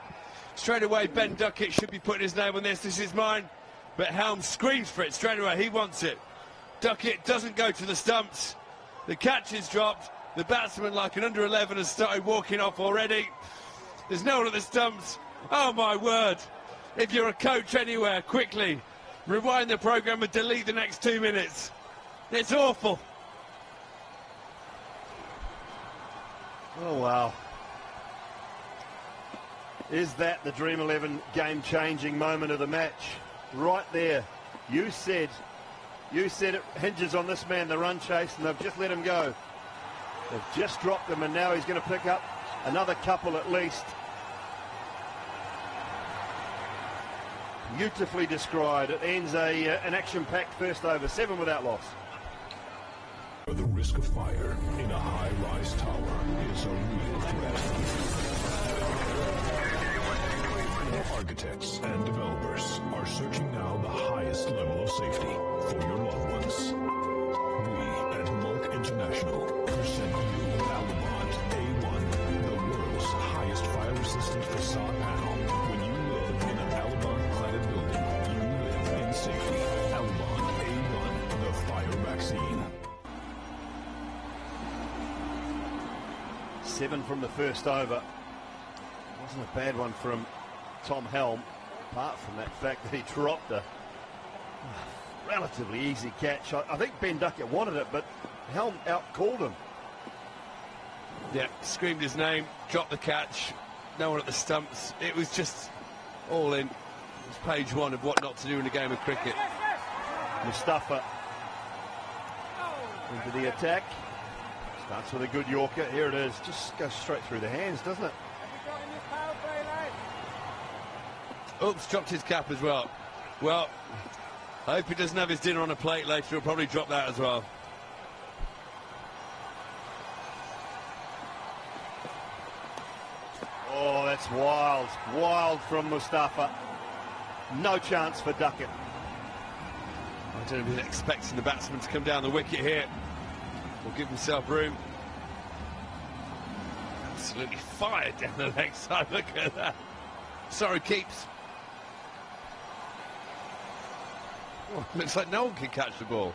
Straight away, Ben Duckett should be putting his name on this. This is mine. But Helm screams for it straight away. He wants it. Duckett doesn't go to the stumps. The catch is dropped. The batsman, like an under-11, has started walking off already. There's no one at the stumps. Oh, my word. If you're a coach anywhere, quickly, rewind the programme and delete the next 2 minutes. It's awful. Oh, wow. Is that the Dream 11 game-changing moment of the match? Right there. You said it hinges on this man, the run chase, and they've just let him go. They've just dropped him, and now he's going to pick up another couple at least. Beautifully described. It ends an action-packed first over, 7 without loss. The risk of fire in a high-rise tower is a real threat. Architects and developers are searching now the highest level of safety for your loved ones. We at Mulk International present you Alabant A1, the world's highest fire-resistant facade panel. When you live in an Alabant-cladded building, you live in safety. Alabant A1, the fire vaccine. 7 from the first over. Wasn't a bad one from Tom Helm, apart from that fact that he dropped a relatively easy catch. I think Ben Duckett wanted it, but Helm out-called him. Yeah, screamed his name, dropped the catch, no one at the stumps. It was just all in. It was page 1 of what not to do in a game of cricket. Mustafa into the attack. Starts with a good Yorker. Here it is. Just goes straight through the hands, doesn't it? Oops, dropped his cap as well. Well, I hope he doesn't have his dinner on a plate later. He'll probably drop that as well. Oh, that's wild. Wild from Mustafa. No chance for Duckett. I don't know if he's expecting the batsman to come down the wicket here. Will give himself room. Absolutely fired down the leg side. Look at that. Sorry, keeps. Oh, looks like no one can catch the ball.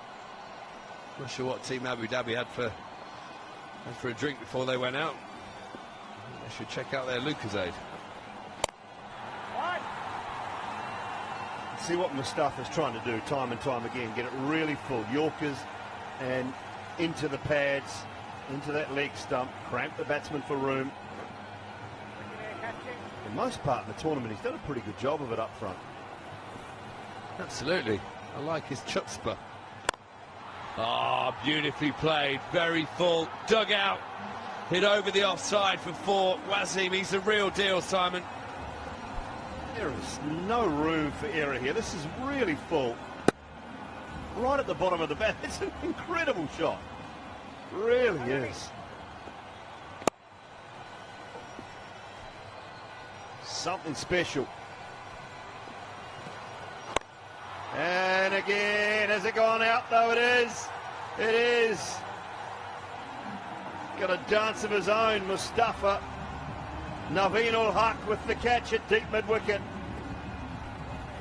Not sure what Team Abu Dhabi had for a drink before they went out. They should check out their Lucozade. See what Mustafa's trying to do time and time again. Get it really full. Yorkers and into the pads, into that leg stump, cramp the batsman for room. For the most part in the tournament, he's done a pretty good job of it up front. Absolutely. I like his chutzpah. Ah, beautifully played. Very full. Dug out. Hit over the offside for 4. Wasim, he's the real deal, Simon. There is no room for error here. This is really full. Right at the bottom of the bat. It's an incredible shot. Really is. Something special. And again, has it gone out though? It is. It is. Got a dance of his own, Mustafa. Naveen ul Haq with the catch at deep mid-wicket.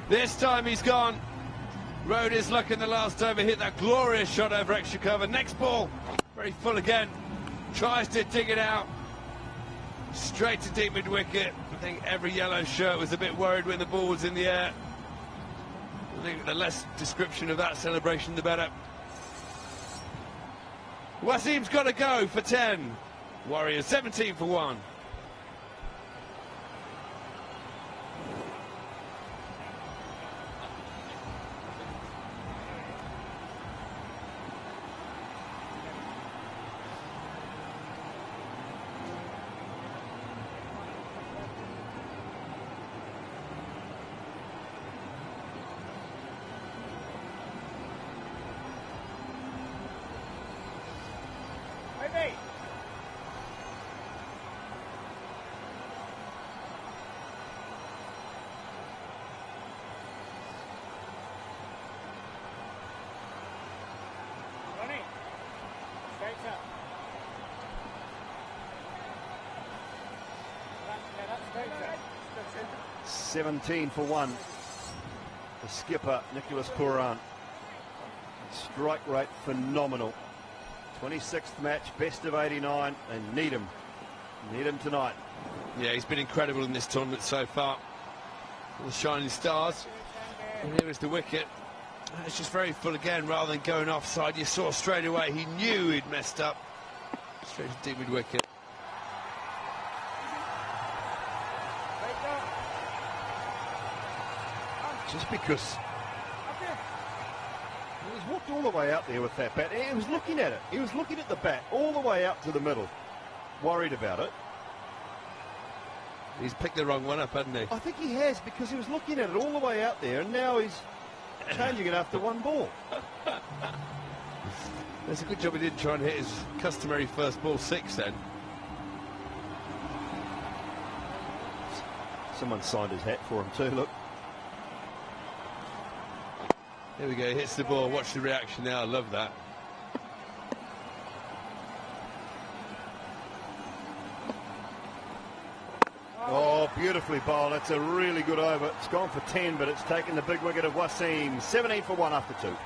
This time he's gone. Rode his luck in the last over, hit that glorious shot over extra cover. Next ball, very full again. Tries to dig it out. Straight to deep mid-wicket. I think every yellow shirt was a bit worried when the ball was in the air. I think the less description of that celebration, the better. Wasim's got to go for 10. Warriors 17 for 1. Straight up. 17 for 1. The skipper, Nicholas Pooran. Strike rate phenomenal. 26th match, best of 89, and need him. Need him tonight. Yeah, he's been incredible in this tournament so far. All the shining stars. And here is the wicket. It's just very full again rather than going offside. You saw straight away he knew he'd messed up. Straight to deep mid-wicket. Just because he's walked all the way out there with that bat. He was looking at it. He was looking at the bat all the way out to the middle. Worried about it. He's picked the wrong one up, hasn't he? I think he has, because he was looking at it all the way out there, and now he's changing it after one ball. It's a good job he didn't try and hit his customary first ball 6 then. Someone signed his hat for him too, look. There we go, he hits the ball. Watch the reaction now, I love that. Oh, beautifully bowled. That's a really good over. It's gone for 10, but it's taken the big wicket of Wasim. 17 for 1 after 2.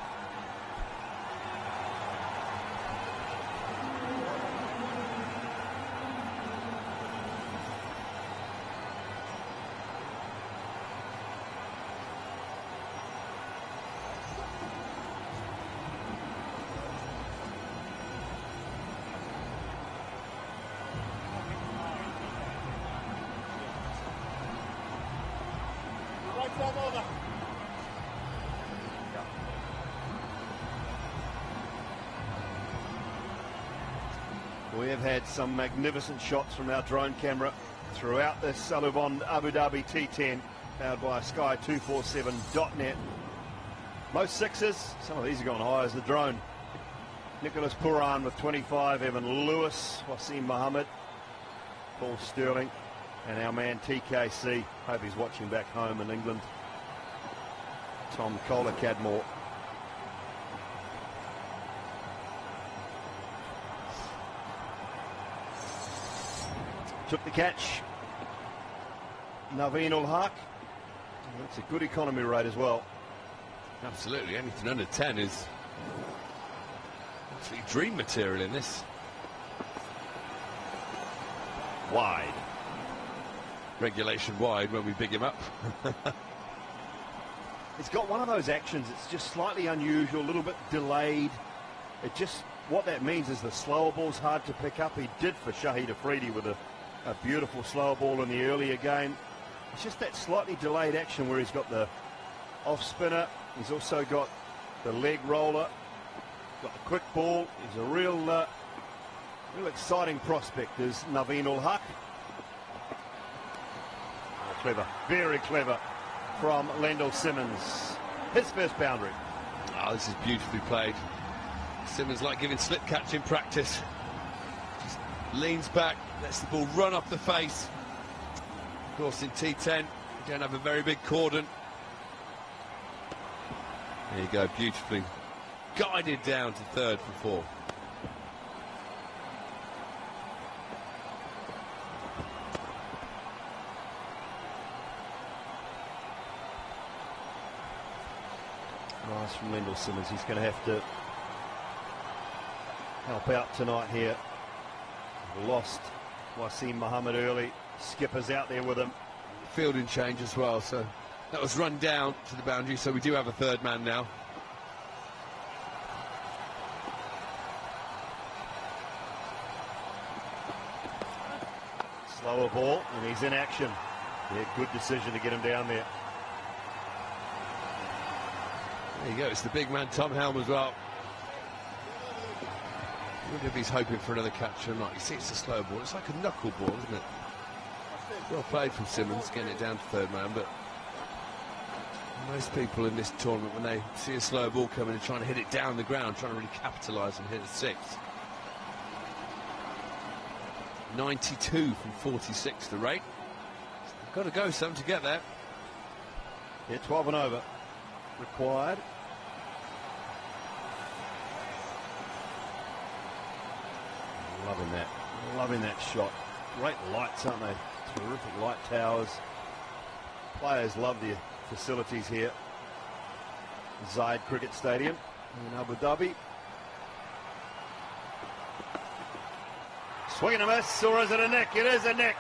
We have had some magnificent shots from our drone camera throughout this Salubond Abu Dhabi T10, powered by Sky247.net. Most sixes, some of these have gone high as the drone. Nicholas Pooran with 25, Evan Lewis, Wasim Mohammed, Paul Sterling, and our man TKC. Hope he's watching back home in England. Tom Kohler-Cadmore. Took the catch. Naveen ul Haq. That's a good economy rate as well. Absolutely, anything under 10 is actually dream material in this. Wide. Regulation wide when we big him up. It's got one of those actions, it's just slightly unusual, a little bit delayed. It just, what that means is the slower ball's hard to pick up. He did for Shahid Afridi with a beautiful slower ball in the earlier game. It's just that slightly delayed action where he's got the off spinner, he's also got the leg roller, got the quick ball. He's a real exciting prospect, is Naveen ul Haq. Oh, clever, very clever from Lendl Simmons. His first boundary. Oh, this is beautifully played. Simmons like giving slip catching practice. Just leans back, lets the ball run off the face. Of course, in T10, you don't have a very big cordon. There you go, beautifully guided down to third for 4. Nice from Lendl Simmons. He's going to have to help out tonight here. Lost Wasim Mohammed early. Skipper's out there with him. Fielding change as well, so that was run down to the boundary, so we do have a third man now. Slower ball, and he's in action. Yeah, good decision to get him down there. There you go, it's the big man Tom Helm as well. I wonder if he's hoping for another catch or not. You see, it's a slow ball. It's like a knuckle ball, isn't it? Well played from Simmons, getting it down to third man, but most people in this tournament, when they see a slow ball coming and trying to hit it down the ground, trying to really capitalise and hit a 6. 92 from 46 the rate. Got to go some to get there. Yeah, 12 and over required. Loving that shot. Great lights, aren't they? Terrific light towers. Players love the facilities here. Zayed Cricket Stadium in Abu Dhabi. Swing and a miss, or is it a nick? It is a nick.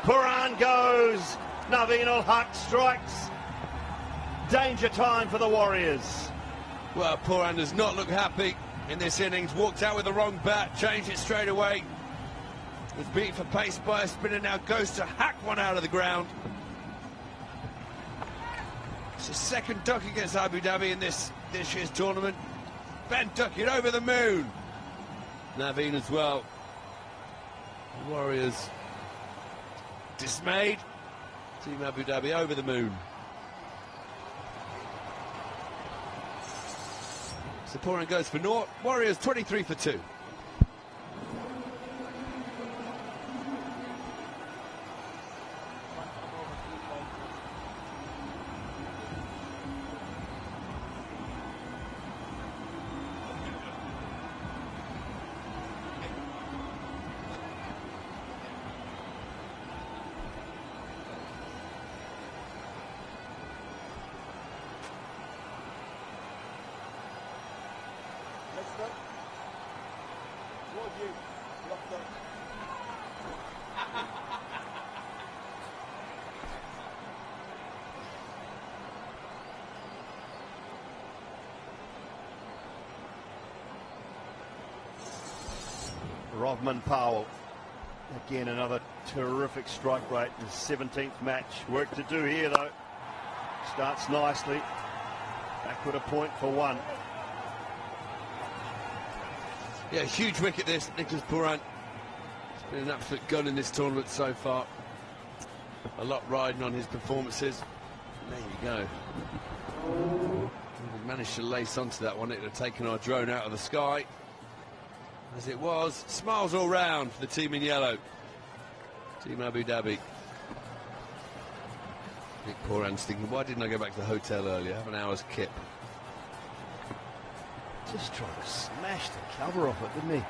Pooran goes. Naveen ul Haq strikes. Danger time for the Warriors. Well, Pooran does not look happy in this innings. Walked out with the wrong bat, changed it straight away. Was beaten for pace by a spinner, now goes to hack one out of the ground. It's a second duck against Abu Dhabi in this year's tournament. Ben Duckett over the moon. Naveen as well. The Warriors dismayed. Team Abu Dhabi over the moon. Pooran goes for naught. Warriors 23 for 2. Rovman Powell, again another terrific strike rate in his 17th match. Work to do here though. Starts nicely. Backward a point for 1. Yeah, huge wicket this, Nicholas Pooran. It's been an absolute gun in this tournament so far. A lot riding on his performances. There you go. He managed to lace onto that one. It would have taken our drone out of the sky. As it was, smiles all round for the team in yellow. Team Abu Dhabi. Nick Pooran's thinking, why didn't I go back to the hotel earlier? Have an hour's kip. Just trying to smash the cover off it, didn't he?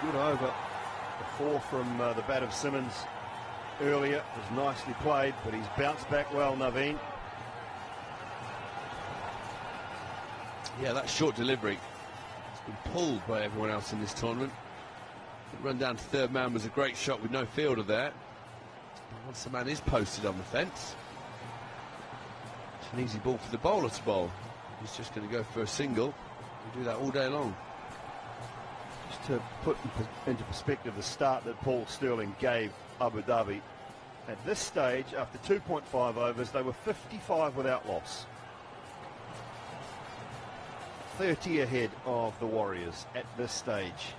Good over. The 4 from the bat of Simmons earlier was nicely played, but he's bounced back well, Naveen. Yeah, that short delivery has been pulled by everyone else in this tournament. The run down to third man was a great shot with no fielder there. But once the man is posted on the fence, it's an easy ball for the bowler to bowl. He's just going to go for a single. He'll do that all day long. Just to put into perspective the start that Paul Sterling gave Abu Dhabi. At this stage, after 2.5 overs, they were 55 without loss. 30 ahead of the Warriors at this stage.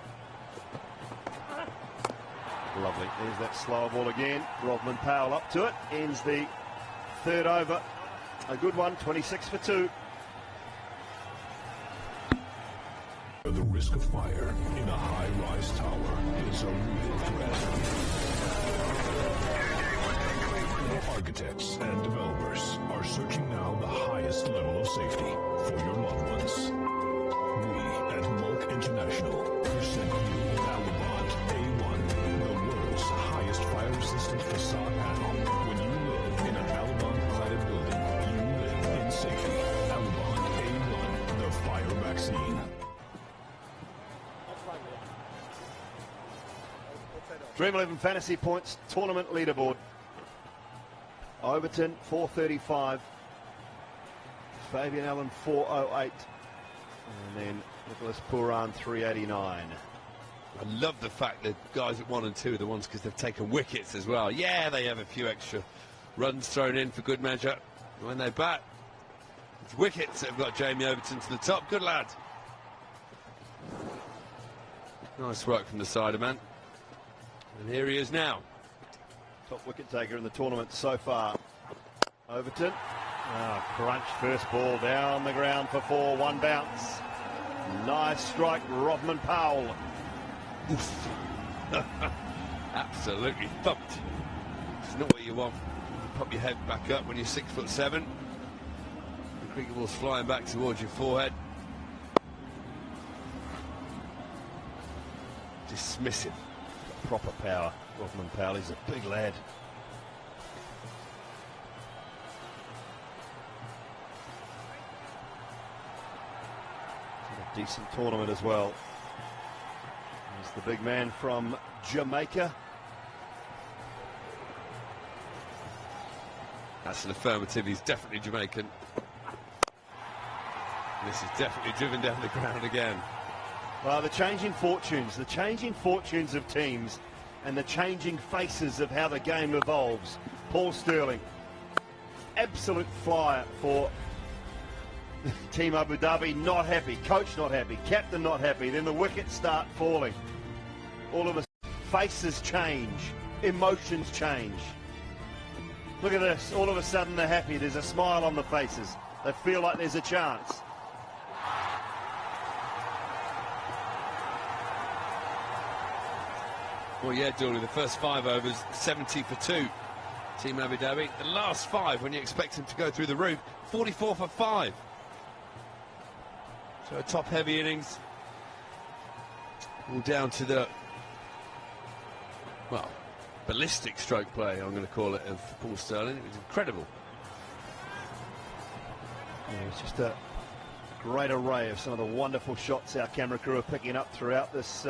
Lovely. There's that slower ball again. Rovman Powell up to it. Ends the third over. A good one, 26 for 2. The risk of fire in a high-rise tower is a real threat. Architects and developers are searching now the highest level of safety for your loved ones. We at Mulk International present you Alabant A1, the world's highest fire-resistant facade panel. When you live in an Alabant-cladded building, you live in safety. Alabant A1, the fire vaccine. Dream 11 Fantasy Points Tournament Leaderboard. Overton 435, Fabian Allen 408, and then Nicholas Pooran 389. I love the fact that guys at 1 and 2 are the ones because they've taken wickets as well. Yeah, they have a few extra runs thrown in for good measure. When they bat, it's wickets that have got Jamie Overton to the top. Good lad. Nice work from the Siderman. And here he is now. Top wicket taker in the tournament so far. Overton. Crunch first ball down the ground for 4. 1 bounce. Nice strike, Rovman Powell. Oof. Absolutely thumped. It's not what you want. You pop your head back up when you're 6'7". The cricket ball's flying back towards your forehead. Dismissive. Proper power. Rovman Powell, he's a big lad. A decent tournament as well. He's the big man from Jamaica. That's an affirmative. He's definitely Jamaican. This is definitely driven down the ground again. Well, the changing fortunes of teams and the changing faces of how the game evolves. Paul Sterling, absolute flyer for Team Abu Dhabi not happy, coach not happy, captain not happy. Then the wickets start falling. All of a sudden, faces change, emotions change. Look at this, all of a sudden they're happy. There's a smile on the faces. They feel like there's a chance. Well, yeah, Dooley, the first 5 overs, 70 for 2. Team Abu Dhabi. The last 5, when you expect them to go through the roof, 44 for 5. So a top-heavy innings. All down to the, well, ballistic stroke play, I'm going to call it, of Paul Sterling. It was incredible. Yeah, it's just a great array of some of the wonderful shots our camera crew are picking up throughout this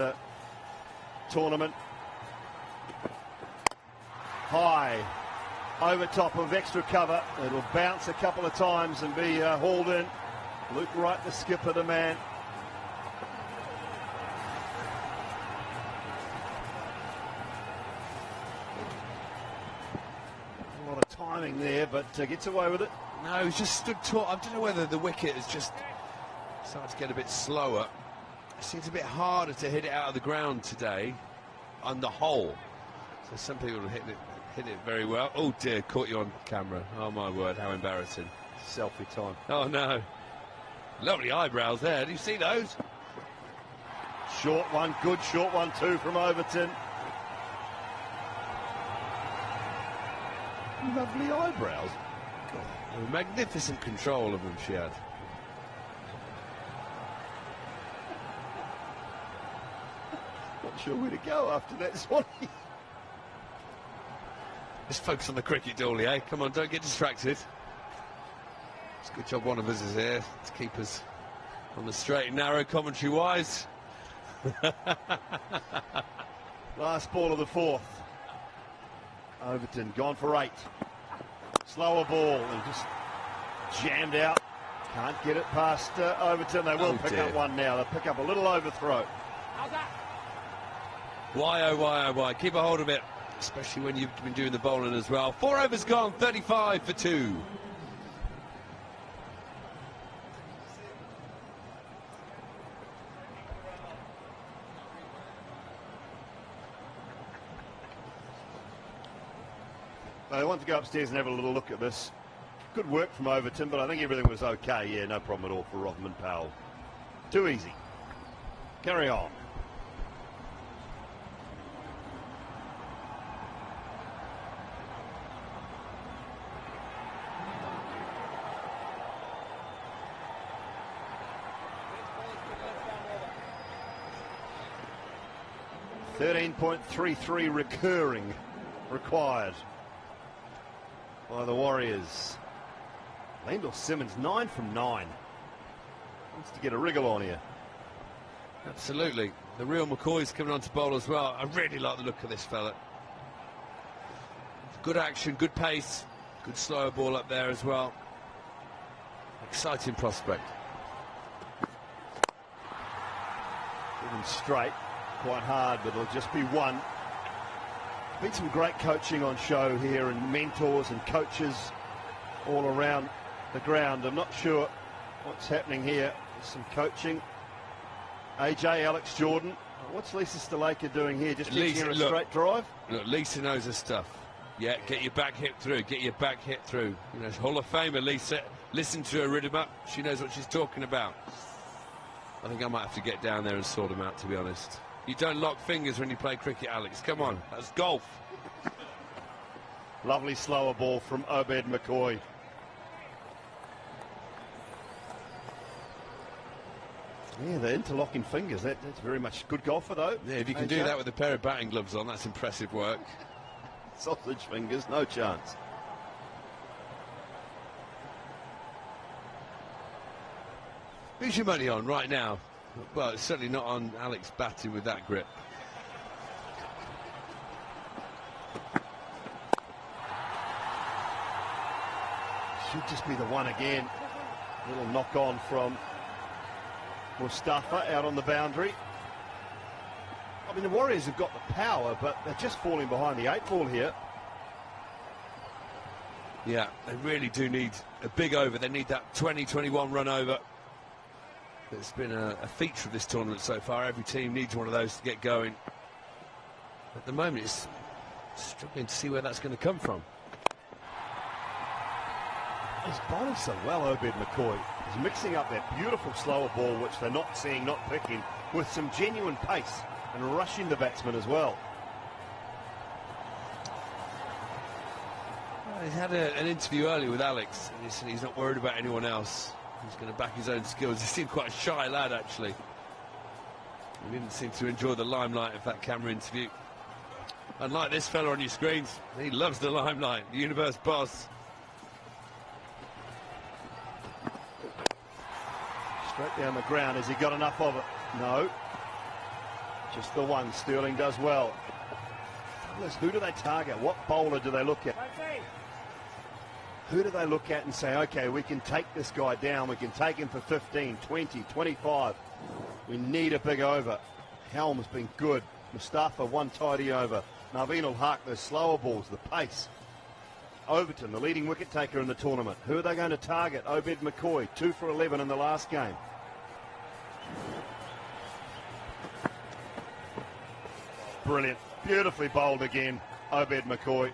tournament. High, over top of extra cover. It'll bounce a couple of times and be hauled in. Luke Wright, the skipper, the man. A lot of timing there, but gets away with it. No, he's just stood tall. I don't know whether the wicket has just started to get a bit slower. It seems a bit harder to hit it out of the ground today on the hole. So some people hit it very well. Oh dear, caught you on camera. Oh my word, how embarrassing. Selfie time. Oh no. Lovely eyebrows there. Do you see those? Short one, good short one too from Overton. Lovely eyebrows. God, magnificent control of them she had. Not sure where to go after that, Swanee. Just focus on the cricket, Dooley, eh? Come on, don't get distracted. It's a good job one of us is here to keep us on the straight and narrow, commentary-wise. Last ball of the 4th. Overton gone for 8. Slower ball and just jammed out. Can't get it past Overton. They will pick up one now. They'll pick up a little overthrow. How's that? Why, oh, why, oh, why. Keep a hold of it, especially when you've been doing the bowling as well. 4 overs gone, 35 for 2. I want to go upstairs and have a little look at this. Good work from Overton, but I think everything was okay. Yeah, no problem at all for Rodman Powell. Too easy. Carry on. .33 recurring required by the Warriors. Landell Simmons 9 from 9. Wants to get a wriggle on here. Absolutely. The real McCoy's coming on to bowl as well. I really like the look of this fella. Good action, good pace, good slower ball up there as well. Exciting prospect. Even straight, quite hard, but it'll just be one. Been some great coaching on show here and mentors and coaches all around the ground. I'm not sure what's happening here. There's some coaching. AJ, Alex Jordan. What's Lisa Stalaker doing here? Just teaching her a straight drive? Look, Lisa knows her stuff. Yeah, get your back hip through. Get your back hip through. You know, Hall of Famer Lisa. Listen to her rhythm up. She knows what she's talking about. I think I might have to get down there and sort them out, to be honest. You don't lock fingers when you play cricket, Alex. Come on, that's golf. Lovely slower ball from Obed McCoy. Yeah, the interlocking fingers, that's very much good golfer, though. Yeah, if you can do that with a pair of batting gloves on, that's impressive work. Sausage fingers, no chance. Who's your money on right now? Well, it's certainly not on Alex batting with that grip. Should just be the one again. Little knock on from Mustafa out on the boundary. I mean, the Warriors have got the power, but they're just falling behind the 8 ball here. Yeah, they really do need a big over. They need that 20-21 run over. It's been a feature of this tournament so far. Every team needs one of those to get going. At the moment, it's struggling to see where that's going to come from. He's bowling so well, Obed McCoy. He's mixing up that beautiful slower ball, which they're not seeing, not picking, with some genuine pace and rushing the batsman as well. He had an interview earlier with Alex, and he said he's not worried about anyone else. He's going to back his own skills. He seemed quite a shy lad, actually. He didn't seem to enjoy the limelight of that camera interview. Unlike this fella on your screens, he loves the limelight, the universe boss. Straight down the ground. Has he got enough of it? No. Just the one. Sterling does well. Who do they target? What bowler do they look at? Who do they look at and say, okay, we can take this guy down, we can take him for 15, 20, 25. We need a big over. Helm's been good. Mustafa, one tidy over. Naveen ul-Haq, those slower balls, the pace. Overton, the leading wicket taker in the tournament. Who are they going to target? Obed McCoy, 2 for 11 in the last game. Brilliant. Beautifully bowled again, Obed McCoy.